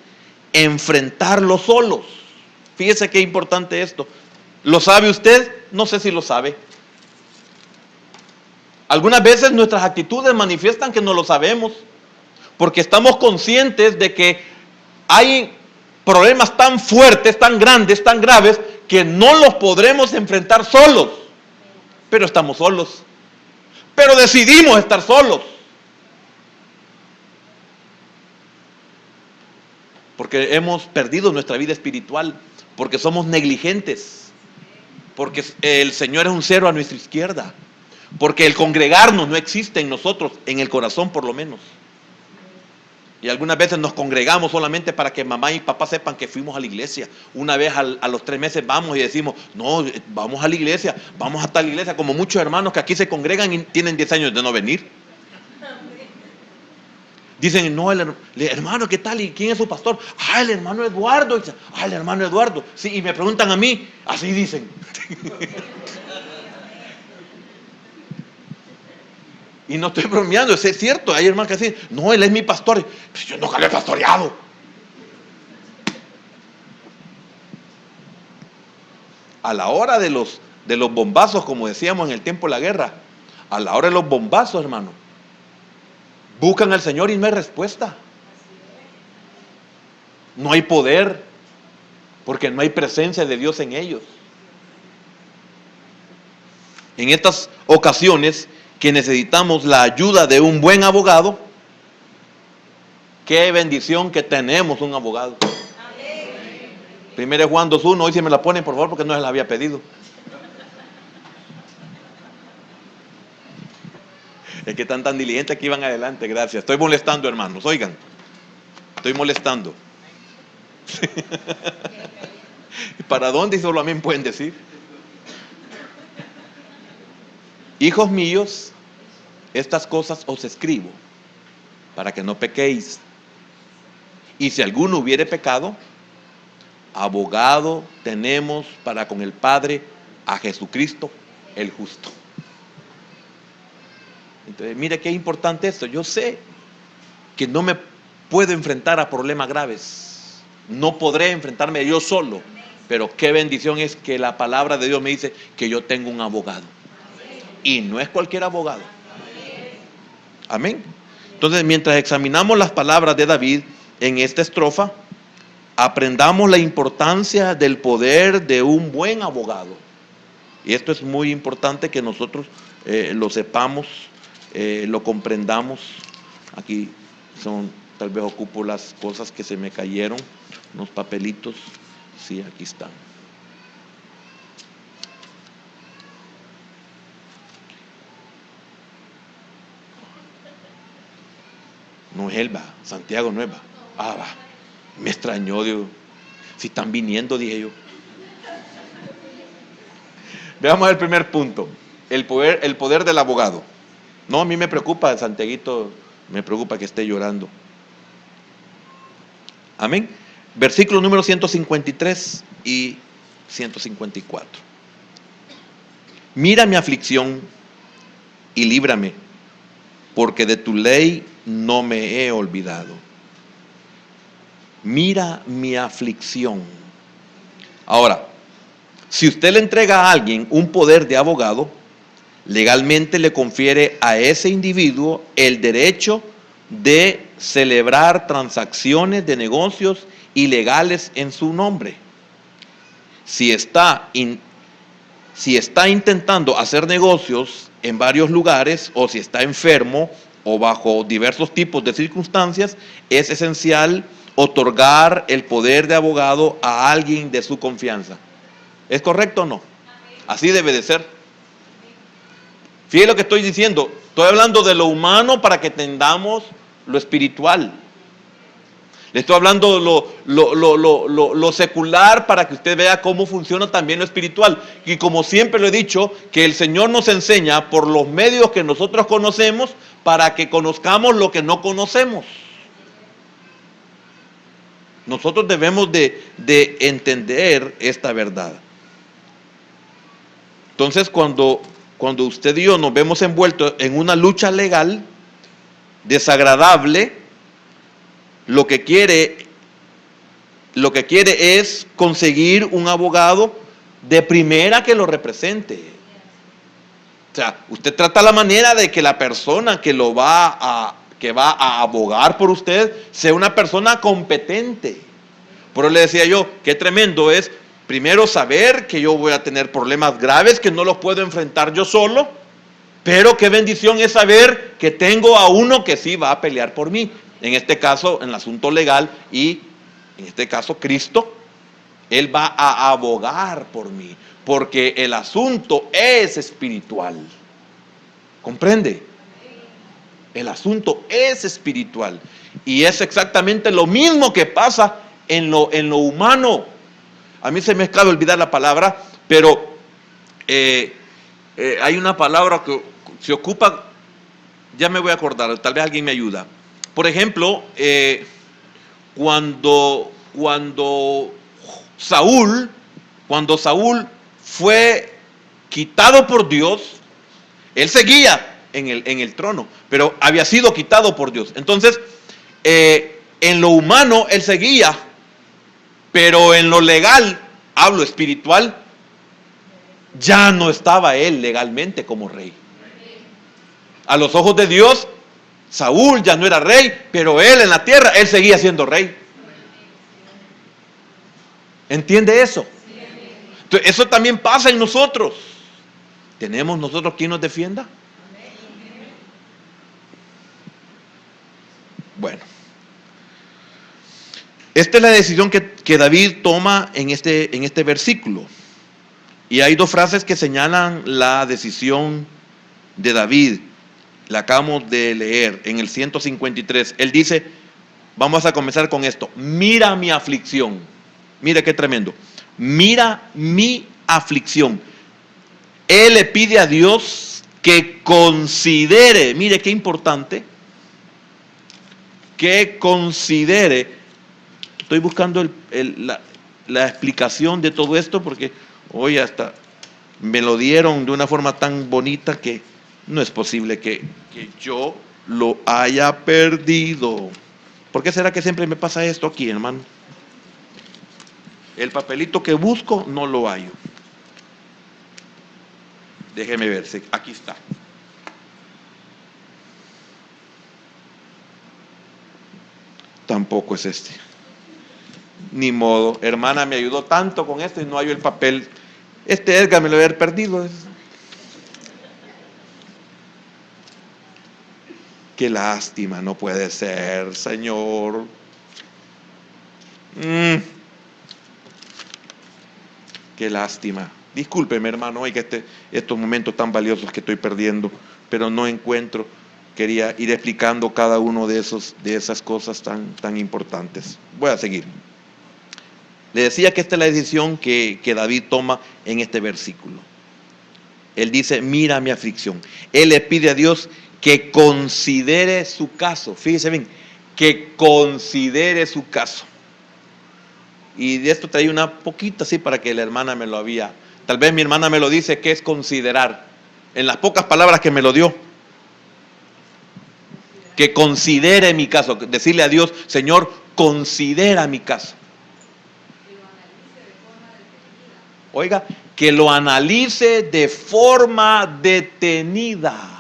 enfrentarlos solos. Fíjese qué importante esto. ¿Lo sabe usted? No sé si lo sabe. Algunas veces nuestras actitudes manifiestan que no lo sabemos, porque estamos conscientes de que hay problemas tan fuertes, tan grandes, tan graves, que no los podremos enfrentar solos. Pero estamos solos. Pero decidimos estar solos. Porque hemos perdido nuestra vida espiritual, porque somos negligentes, porque el Señor es un cero a nuestra izquierda, porque el congregarnos no existe en nosotros, en el corazón por lo menos. Y algunas veces nos congregamos solamente para que mamá y papá sepan que fuimos a la iglesia. Una vez a los 3 meses vamos y decimos, no, vamos a la iglesia, vamos a tal iglesia, como muchos hermanos que aquí se congregan y tienen 10 años de no venir. Dicen, no, el hermano, ¿qué tal? ¿Y quién es su pastor? Ah, el hermano Eduardo. Ah, el hermano Eduardo. Sí, y me preguntan a mí, así dicen. Y no estoy bromeando, es cierto. Hay hermanos que dicen, no, él es mi pastor. Pues yo nunca lo he pastoreado. A la hora de los bombazos, como decíamos en el tiempo de la guerra, a la hora de los bombazos, hermano, buscan al Señor y no hay respuesta. No hay poder, porque no hay presencia de Dios en ellos. En estas ocasiones que necesitamos la ayuda de un buen abogado, qué bendición que tenemos un abogado. Primero Juan 2:1, hoy si me la ponen por favor porque no se la había pedido. Es que están tan diligentes que iban adelante, gracias. Estoy molestando, hermanos, oigan. Estoy molestando. ¿Para dónde? Y solo a mí me pueden decir. Hijos míos, estas cosas os escribo para que no pequéis. Y si alguno hubiere pecado, abogado tenemos para con el Padre a Jesucristo el justo. Entonces, mire qué importante esto. Yo sé que no me puedo enfrentar a problemas graves. No podré enfrentarme yo solo. Pero qué bendición es que la palabra de Dios me dice que yo tengo un abogado. Y no es cualquier abogado. Amén. Entonces, mientras examinamos las palabras de David en esta estrofa, aprendamos la importancia del poder de un buen abogado. Y esto es muy importante que nosotros lo sepamos, lo comprendamos. Aquí tal vez ocupo las cosas que se me cayeron, unos papelitos. Sí, aquí están. No es Elba, Santiago no es va. Ah, va. Me extrañó, Dios. Si están viniendo, dije yo. Veamos el primer punto. El poder del abogado. No, a mí me preocupa, Santiaguito, me preocupa que esté llorando. Amén. Versículo número 153 y 154. Mira mi aflicción y líbrame, porque de tu ley no me he olvidado. Mira mi aflicción. Ahora, si usted le entrega a alguien un poder de abogado, legalmente le confiere a ese individuo el derecho de celebrar transacciones de negocios ilegales en su nombre. Si está intentando hacer negocios en varios lugares, o si está enfermo o bajo diversos tipos de circunstancias, es esencial otorgar el poder de abogado a alguien de su confianza. ¿Es correcto o no? Así debe de ser. Fíjate lo que estoy diciendo. Estoy hablando de lo humano para que entendamos lo espiritual. Le estoy hablando de lo secular para que usted vea cómo funciona también lo espiritual. Y como siempre lo he dicho, que el Señor nos enseña por los medios que nosotros conocemos para que conozcamos lo que no conocemos. Nosotros debemos de entender esta verdad. Entonces, cuando usted y yo nos vemos envueltos en una lucha legal desagradable, lo que quiere es conseguir un abogado de primera que lo represente. O sea, usted trata la manera de que la persona que va a abogar por usted sea una persona competente. Por eso le decía yo, qué tremendo es primero saber que yo voy a tener problemas graves que no los puedo enfrentar yo solo, pero qué bendición es saber que tengo a uno que sí va a pelear por mí. En este caso, en el asunto legal, y en este caso Cristo, Él va a abogar por mí, porque el asunto es espiritual. ¿Comprende? El asunto es espiritual. Y es exactamente lo mismo que pasa en lo humano. A mí se me acaba de olvidar la palabra, pero hay una palabra que se ocupa, ya me voy a acordar, tal vez alguien me ayuda. Por ejemplo, cuando Saúl fue quitado por Dios, él seguía en el trono, pero había sido quitado por Dios. Entonces, en lo humano él seguía, pero en lo legal, hablo espiritual, ya no estaba él legalmente como rey. A los ojos de Dios, Saúl ya no era rey, pero él en la tierra, él seguía siendo rey. ¿Entiende eso? Entonces, eso también pasa en nosotros. ¿Tenemos nosotros quien nos defienda? Bueno. Esta es la decisión que David toma en este versículo. Y hay dos frases que señalan la decisión de David. La acabamos de leer en el 153. Él dice, vamos a comenzar con esto. Mira mi aflicción. Mira qué tremendo. Mira mi aflicción. Él le pide a Dios que considere, mire qué importante, que considere. Estoy buscando la explicación de todo esto porque hoy hasta me lo dieron de una forma tan bonita que no es posible que yo lo haya perdido. ¿Por qué será que siempre me pasa esto aquí, hermano? El papelito que busco no lo hallo. Déjeme ver, aquí está. Tampoco es este. Ni modo, hermana me ayudó tanto con esto y no hallo el papel. Edgar me lo había perdido. Qué lástima, no puede ser, Señor. Qué lástima. Discúlpeme, hermano, oiga estos momentos tan valiosos que estoy perdiendo, pero no encuentro. Quería ir explicando cada uno de esas cosas tan importantes. Voy a seguir. Le decía que esta es la decisión que David toma en este versículo. Él dice, mira mi aflicción. Él le pide a Dios que considere su caso. Fíjese bien, que considere su caso. Y de esto traí una poquita así para que la hermana me lo había. Tal vez mi hermana me lo dice, que es considerar. En las pocas palabras que me lo dio. Que considere mi caso. Decirle a Dios, Señor, considera mi caso. Oiga, que lo analice de forma detenida.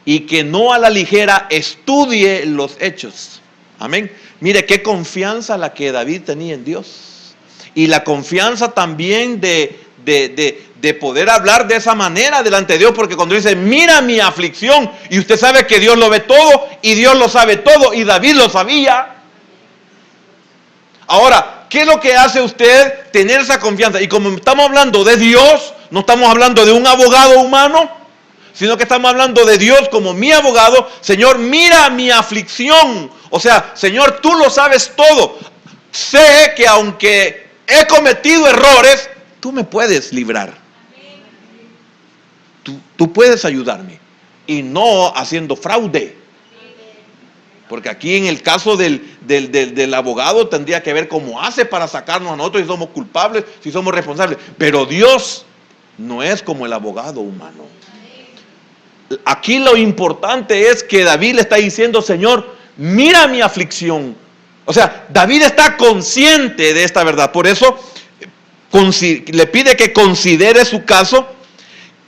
Y que no a la ligera estudie los hechos. Amén. Mire qué confianza la que David tenía en Dios. Y la confianza también de de poder hablar de esa manera delante de Dios, porque cuando dice, mira mi aflicción, y usted sabe que Dios lo ve todo, y Dios lo sabe todo, y David lo sabía. Ahora, ¿qué es lo que hace usted tener esa confianza? Y como estamos hablando de Dios, no estamos hablando de un abogado humano, sino que estamos hablando de Dios como mi abogado. Señor, mira mi aflicción. O sea, Señor, tú lo sabes todo. Sé que aunque he cometido errores, tú me puedes librar. Tú puedes ayudarme. Y no haciendo fraude. Porque aquí en el caso del abogado tendría que ver cómo hace para sacarnos a nosotros si somos culpables, si somos responsables. Pero Dios no es como el abogado humano. Aquí lo importante es que David le está diciendo, Señor, mira mi aflicción. O sea, David está consciente de esta verdad. Por eso le pide que considere su caso,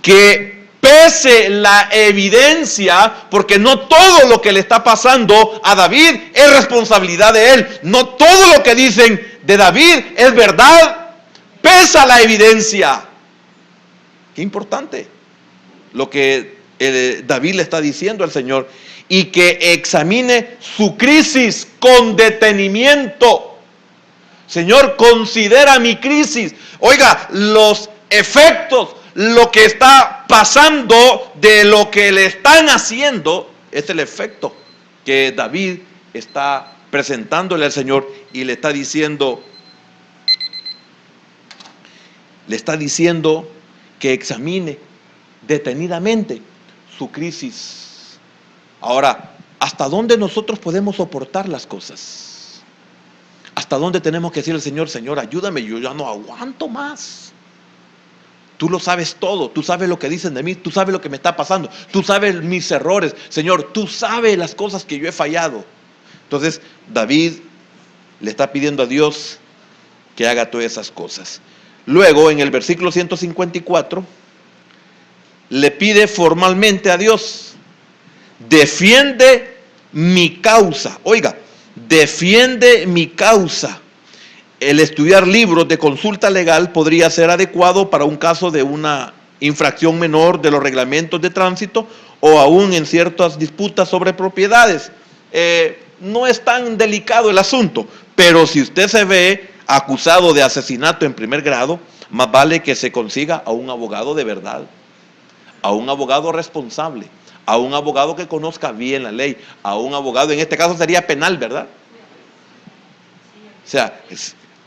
que pese la evidencia, porque no todo lo que le está pasando a David es responsabilidad de él. No todo lo que dicen de David es verdad. Pesa la evidencia. Qué importante lo que David le está diciendo al Señor, y que examine su crisis con detenimiento. Señor, considera mi crisis. Oiga, los efectos, lo que está pasando de lo que le están haciendo, es el efecto que David está presentándole al Señor, y le está diciendo que examine detenidamente su crisis. Ahora, ¿hasta dónde nosotros podemos soportar las cosas? ¿Hasta dónde tenemos que decirle al Señor, Señor, ayúdame, yo ya no aguanto más? Tú lo sabes todo, tú sabes lo que dicen de mí, tú sabes lo que me está pasando, tú sabes mis errores, Señor, tú sabes las cosas que yo he fallado. Entonces, David le está pidiendo a Dios que haga todas esas cosas. Luego, en el versículo 154, le pide formalmente a Dios, defiende mi causa. Oiga, defiende mi causa. El estudiar libros de consulta legal podría ser adecuado para un caso de una infracción menor de los reglamentos de tránsito, o aún en ciertas disputas sobre propiedades. No es tan delicado el asunto, pero si usted se ve acusado de asesinato en primer grado, más vale que se consiga a un abogado de verdad, a un abogado responsable, a un abogado que conozca bien la ley, a un abogado, en este caso sería penal, ¿verdad? O sea,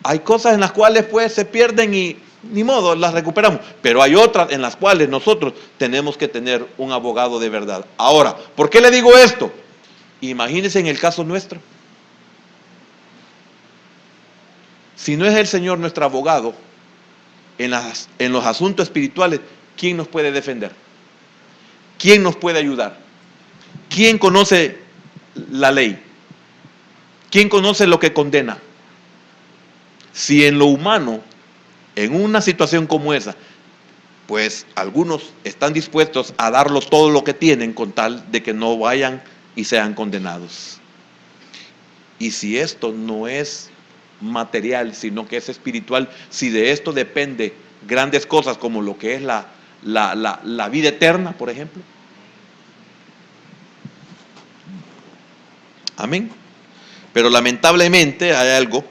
hay cosas en las cuales pues se pierden y ni modo, las recuperamos, pero hay otras en las cuales nosotros tenemos que tener un abogado de verdad. Ahora, ¿por qué le digo esto? Imagínense en el caso nuestro. Si no es el Señor nuestro abogado en los asuntos espirituales, ¿quién nos puede defender? ¿Quién nos puede ayudar? ¿Quién conoce la ley? ¿Quién conoce lo que condena? Si en lo humano, en una situación como esa, pues algunos están dispuestos a darlo todo lo que tienen con tal de que no vayan y sean condenados. Y si esto no es material, sino que es espiritual, si de esto depende grandes cosas como lo que es la vida eterna, por ejemplo. Amén. Pero lamentablemente hay algo.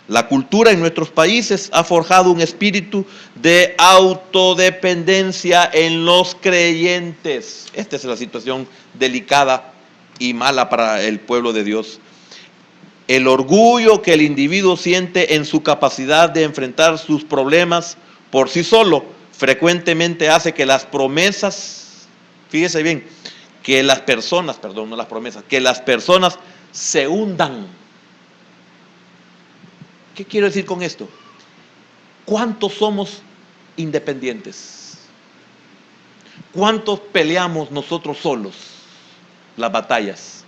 La cultura en nuestros países ha forjado un espíritu de autodependencia en los creyentes. Esta es la situación delicada y mala para el pueblo de Dios. El orgullo que el individuo siente en su capacidad de enfrentar sus problemas por sí solo frecuentemente hace que las promesas, fíjese bien, que las personas se hundan. ¿Qué quiero decir con esto? ¿Cuántos somos independientes? ¿Cuántos peleamos nosotros solos las batallas?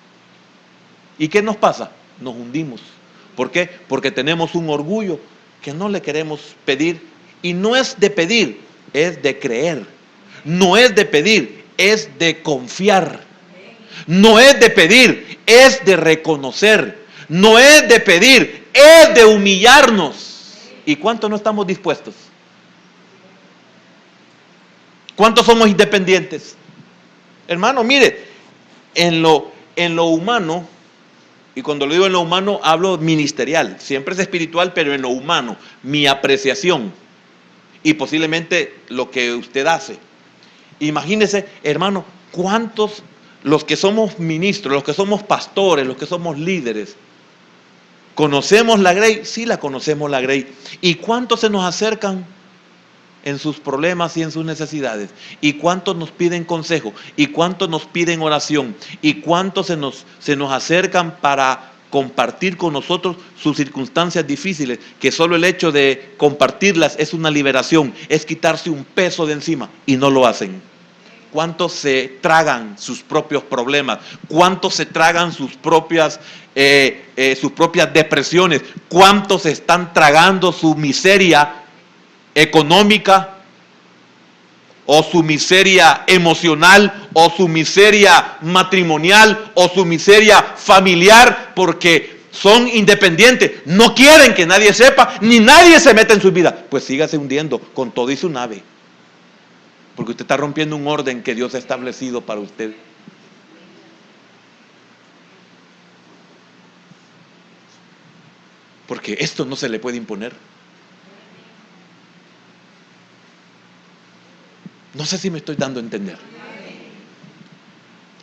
¿Y qué nos pasa? Nos hundimos. ¿Por qué? Porque tenemos un orgullo que no le queremos pedir. Y no es de pedir, es de creer. No es de pedir, es de confiar. No es de pedir, es de reconocer. No es de pedir, es de humillarnos. ¿Y cuánto no estamos dispuestos? ¿Cuántos somos independientes? Hermano, mire, en lo humano, y cuando lo digo en lo humano hablo ministerial, siempre es espiritual, pero en lo humano, mi apreciación y posiblemente lo que usted hace. Imagínese, hermano, cuántos, los que somos ministros, los que somos pastores, los que somos líderes, ¿conocemos la Grey? Sí, la conocemos la Grey. ¿Y cuántos se nos acercan en sus problemas y en sus necesidades? ¿Y cuántos nos piden consejo? ¿Y cuántos nos piden oración? ¿Y cuántos se nos acercan para compartir con nosotros sus circunstancias difíciles? Que solo el hecho de compartirlas es una liberación, es quitarse un peso de encima, y no lo hacen. ¿Cuántos se tragan sus propios problemas? ¿Cuántos se tragan sus propias depresiones? ¿Cuántos están tragando su miseria económica, o su miseria emocional, o su miseria matrimonial, o su miseria familiar, porque son independientes, no quieren que nadie sepa, ni nadie se meta en su vida? Pues sígase hundiendo con todo y su nave, porque usted está rompiendo un orden que Dios ha establecido para usted. Porque esto no se le puede imponer. No sé si me estoy dando a entender.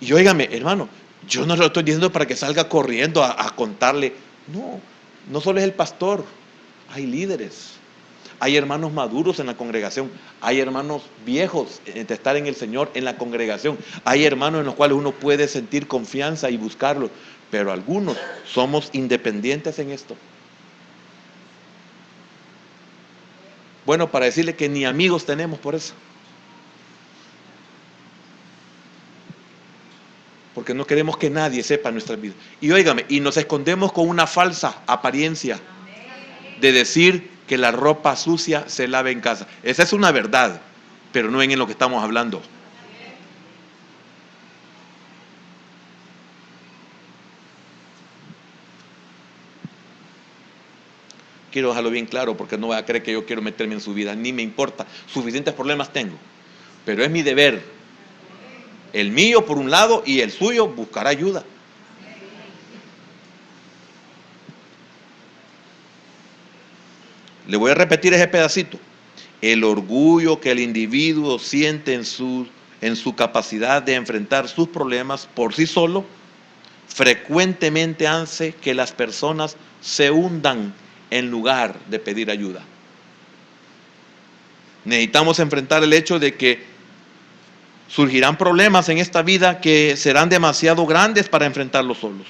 Y óigame, hermano, yo no lo estoy diciendo para que salga corriendo a contarle. No, no solo es el pastor, hay líderes, hay hermanos maduros en la congregación, hay hermanos viejos de estar en el Señor en la congregación, hay hermanos en los cuales uno puede sentir confianza y buscarlos, pero algunos somos independientes en esto. Bueno, para decirle que ni amigos tenemos por eso. Porque no queremos que nadie sepa nuestras vidas. Y óigame, y nos escondemos con una falsa apariencia de decir que la ropa sucia se lava en casa. Esa es una verdad, pero no en lo que estamos hablando. Quiero dejarlo bien claro, porque no voy a creer que yo quiero meterme en su vida, ni me importa. Suficientes problemas tengo, pero es mi deber, el mío por un lado y el suyo, buscar ayuda. Le voy a repetir ese pedacito. El orgullo que el individuo siente en su capacidad de enfrentar sus problemas por sí solo, frecuentemente hace que las personas se hundan en lugar de pedir ayuda. Necesitamos enfrentar el hecho de que surgirán problemas en esta vida que serán demasiado grandes para enfrentarlos solos.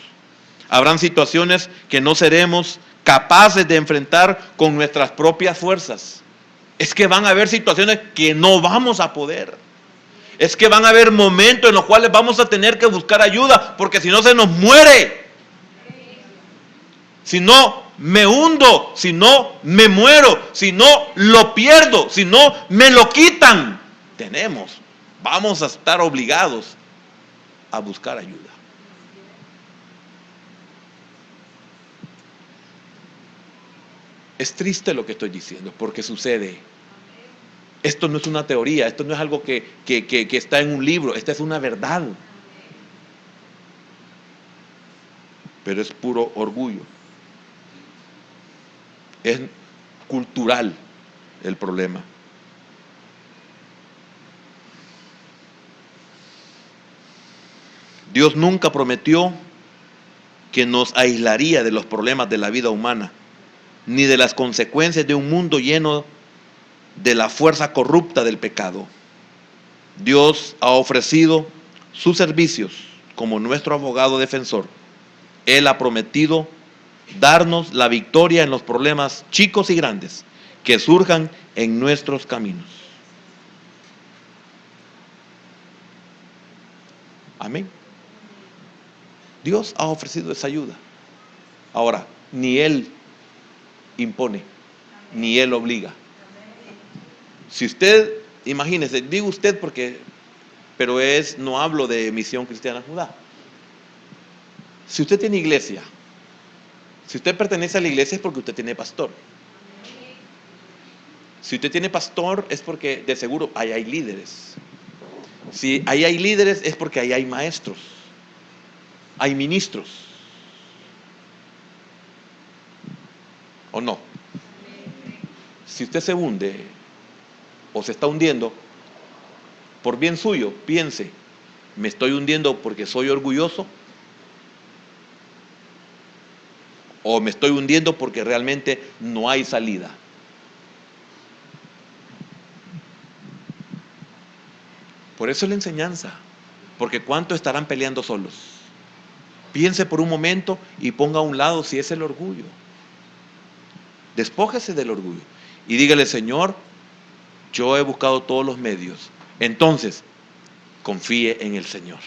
Habrán situaciones que no seremos capaces de enfrentar con nuestras propias fuerzas. Es que van a haber situaciones que no vamos a poder. Es que van a haber momentos en los cuales vamos a tener que buscar ayuda, porque si no se nos muere. Si no me hundo, si no me muero, si no lo pierdo, si no me lo quitan, vamos a estar obligados a buscar ayuda. Es triste lo que estoy diciendo, porque sucede. Esto no es una teoría, esto no es algo que está en un libro, esta es una verdad. Pero es puro orgullo. Es cultural el problema. Dios nunca prometió que nos aislaría de los problemas de la vida humana, ni de las consecuencias de un mundo lleno de la fuerza corrupta del pecado. Dios ha ofrecido sus servicios como nuestro abogado defensor. Él ha prometido darnos la victoria en los problemas chicos y grandes que surjan en nuestros caminos. Amén. Dios ha ofrecido esa ayuda. Ahora, ni Él impone, ni Él obliga. Si usted, imagínese, digo usted pero no hablo de Misión Cristiana Judá. Si usted tiene iglesia, si usted pertenece a la iglesia es porque usted tiene pastor. Si usted tiene pastor, es porque de seguro ahí hay líderes. Si ahí hay líderes, es porque ahí hay maestros, hay ministros. ¿O no? Si usted se hunde o se está hundiendo, por bien suyo, piense, ¿me estoy hundiendo porque soy orgulloso? ¿O me estoy hundiendo porque realmente no hay salida? Por eso es la enseñanza, porque ¿cuántos estarán peleando solos? Piense por un momento y ponga a un lado si es el orgullo. Despójese del orgullo y dígale: Señor, yo he buscado todos los medios. Entonces, confíe en el Señor.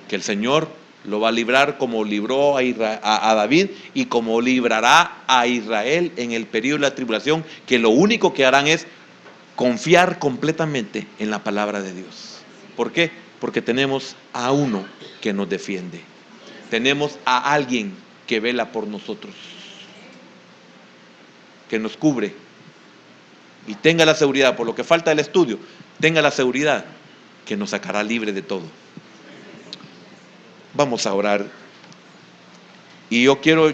Que el Señor lo va a librar como libró a David y como librará a Israel en el periodo de la tribulación, que lo único que harán es confiar completamente en la palabra de Dios. ¿Por qué? Porque tenemos a uno que nos defiende. Tenemos a alguien que vela por nosotros, que nos cubre. Y tenga la seguridad, por lo que falta del estudio, tenga la seguridad que nos sacará libre de todo. Vamos a orar. Y yo quiero,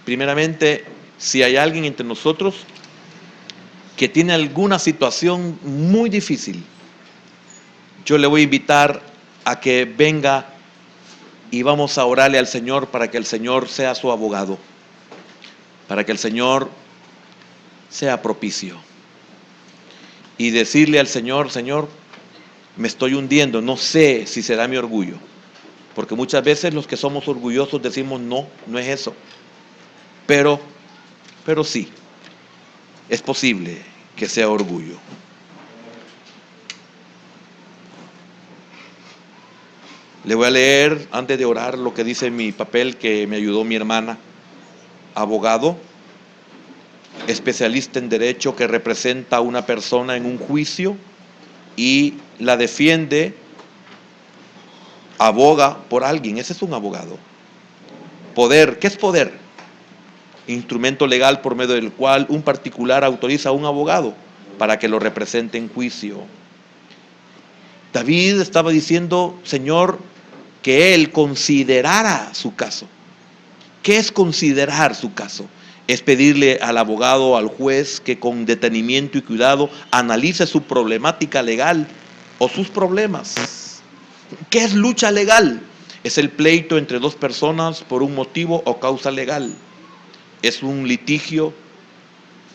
primeramente, si hay alguien entre nosotros que tiene alguna situación muy difícil, yo le voy a invitar a que venga y vamos a orarle al Señor para que el Señor sea su abogado, para que el Señor sea propicio. Y decirle al Señor: Señor, me estoy hundiendo, no sé si será mi orgullo. Porque muchas veces los que somos orgullosos decimos: no, no es eso. Pero sí, es posible que sea orgullo. Le voy a leer, antes de orar, lo que dice mi papel que me ayudó mi hermana. Abogado, especialista en derecho que representa a una persona en un juicio y la defiende, aboga por alguien. Ese es un abogado. Poder, ¿qué es poder? Instrumento legal por medio del cual un particular autoriza a un abogado para que lo represente en juicio. David estaba diciendo: Señor, que él considerara su caso. ¿Qué es considerar su caso? Es pedirle al abogado, al juez, que con detenimiento y cuidado analice su problemática legal o sus problemas. ¿Qué es lucha legal? Es el pleito entre dos personas por un motivo o causa legal. Es un litigio.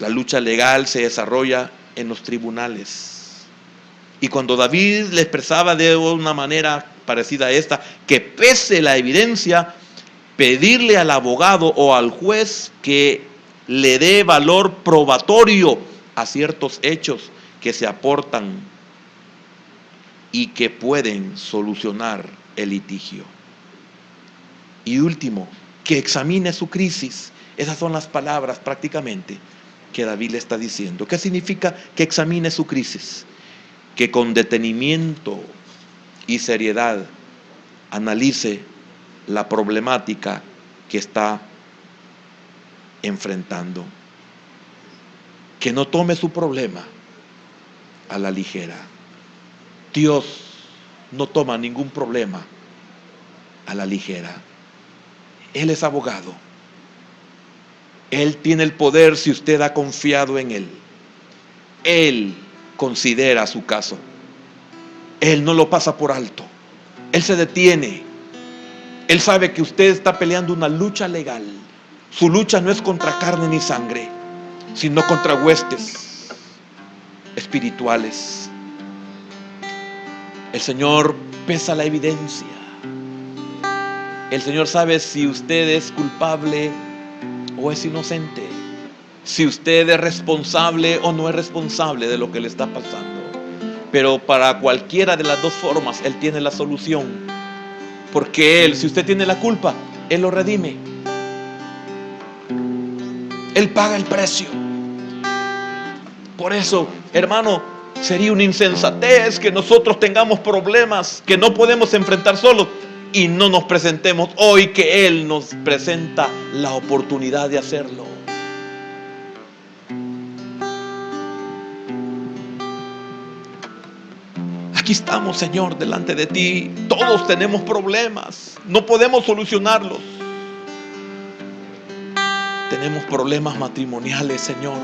La lucha legal se desarrolla en los tribunales. Y cuando David le expresaba de una manera parecida a esta, que pese la evidencia, pedirle al abogado o al juez que le dé valor probatorio a ciertos hechos que se aportan y que pueden solucionar el litigio. Y último, que examine su crisis. Esas son las palabras prácticamente que David le está diciendo. ¿Qué significa que examine su crisis? Que con detenimiento y seriedad analice la problemática que está enfrentando. Que no tome su problema a la ligera. Dios no toma ningún problema a la ligera. Él es abogado. Él tiene el poder si usted ha confiado en Él. Él considera su caso. Él no lo pasa por alto. Él se detiene. Él sabe que usted está peleando una lucha legal. Su lucha no es contra carne ni sangre, sino contra huestes espirituales. El Señor pesa la evidencia. El Señor sabe si usted es culpable o es inocente, si usted es responsable o no es responsable de lo que le está pasando. Pero para cualquiera de las dos formas, Él tiene la solución. Porque Él, si usted tiene la culpa, Él lo redime. Él paga el precio. Por eso, hermano, sería una insensatez que nosotros tengamos problemas que no podemos enfrentar solos y no nos presentemos hoy que Él nos presenta la oportunidad de hacerlo. Aquí estamos, Señor, delante de ti. Todos tenemos problemas, no podemos solucionarlos. Tenemos problemas matrimoniales, Señor.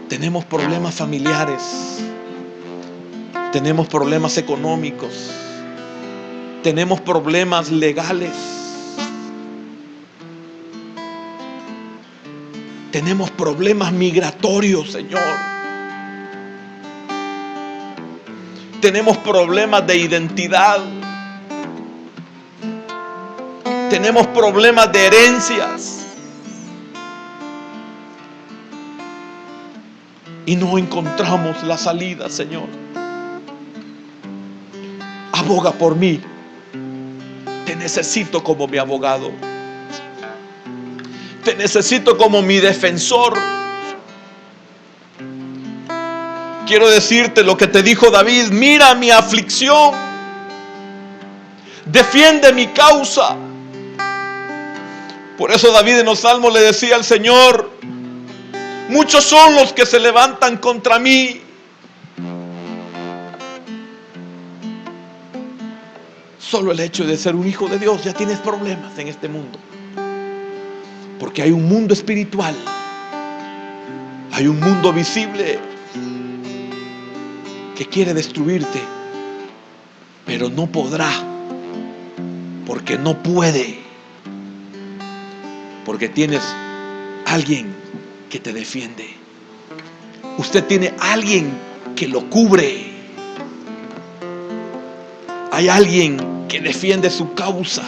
Tenemos problemas familiares. Tenemos problemas económicos. Tenemos problemas legales. Tenemos problemas migratorios, Señor. Tenemos problemas de identidad. Tenemos problemas de herencias. Y no encontramos la salida, Señor. Aboga por mí. Te necesito como mi abogado. Te necesito como mi defensor. Quiero decirte lo que te dijo David: mira mi aflicción, defiende mi causa. Por eso David en los Salmos le decía al Señor: muchos son los que se levantan contra mí. Solo el hecho de ser un hijo de Dios ya tienes problemas en este mundo. Porque hay un mundo espiritual, hay un mundo visible que quiere destruirte, pero no podrá, porque no puede, porque tienes alguien que te defiende. Usted tiene alguien que lo cubre. Hay alguien que defiende su causa.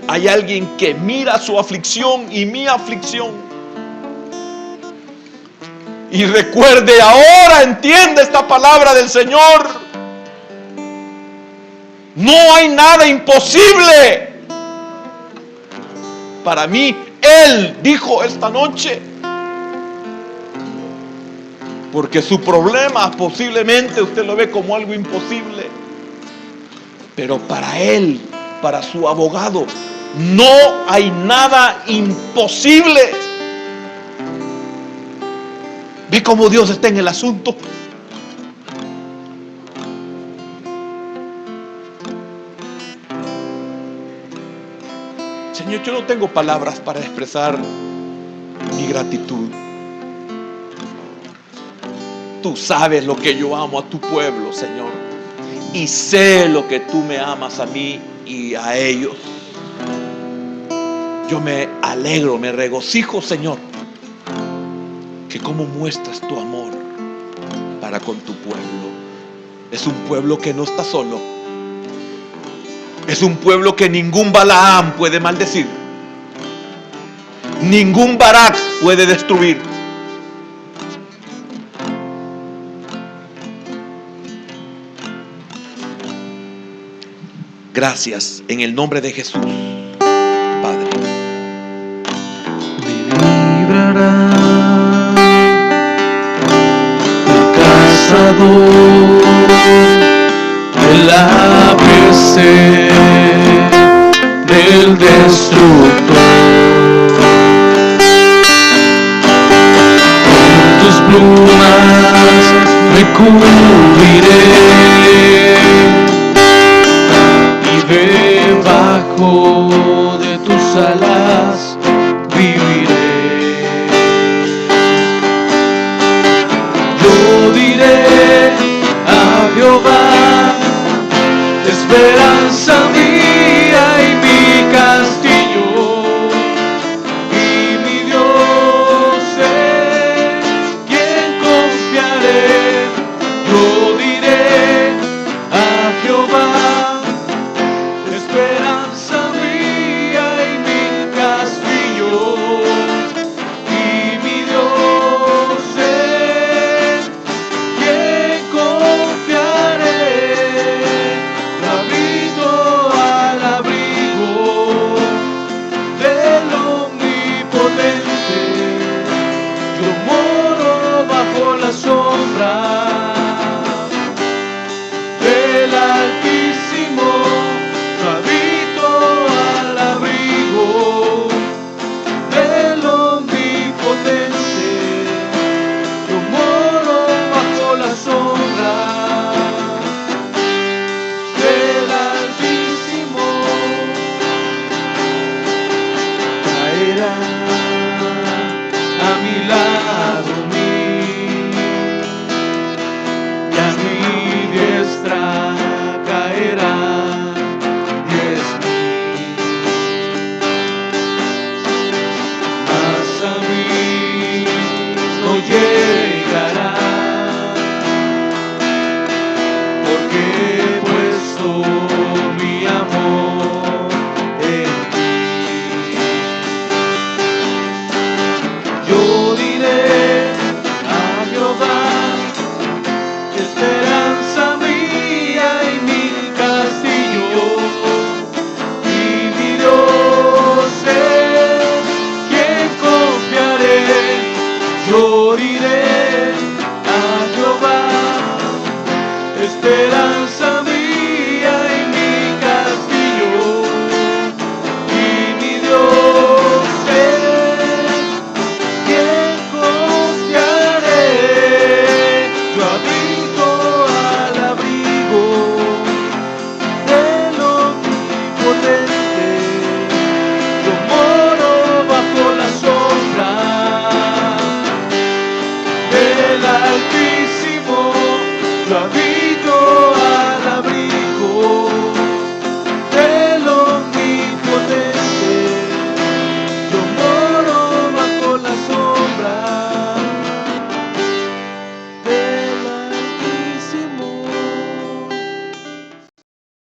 Hay alguien que mira su aflicción y mi aflicción. Y recuerde, ahora entiende esta palabra del Señor: no hay nada imposible para mí. Él dijo esta noche, porque su problema posiblemente usted lo ve como algo imposible, pero para Él, para su abogado, no hay nada imposible. ¿Ve cómo Dios está en el asunto? Señor, yo no tengo palabras para expresar mi gratitud. Tú sabes lo que yo amo a tu pueblo, Señor, y sé lo que tú me amas a mí y a ellos. Yo me alegro, me regocijo, Señor, que cómo muestras tu amor para con tu pueblo. Es un pueblo que no está solo. Es un pueblo que ningún Balaam puede maldecir. Ningún Barak puede destruir. Gracias en el nombre de Jesús, Padre. Me librará el cazador del ABC del destructor. Con tus plumas me cubriré y debajo de tus alas viviré. Yo diré a Jehová, esperanza mía y mi castillo, y mi Dios en quien confiaré. Yo diré Yo diré a Jehová, esperanza mía y mi castillo, y mi Dios es quien confiaré. Yo habito al abrigo del Omnipotente, yo moro bajo la sombra del Altísimo, yo habito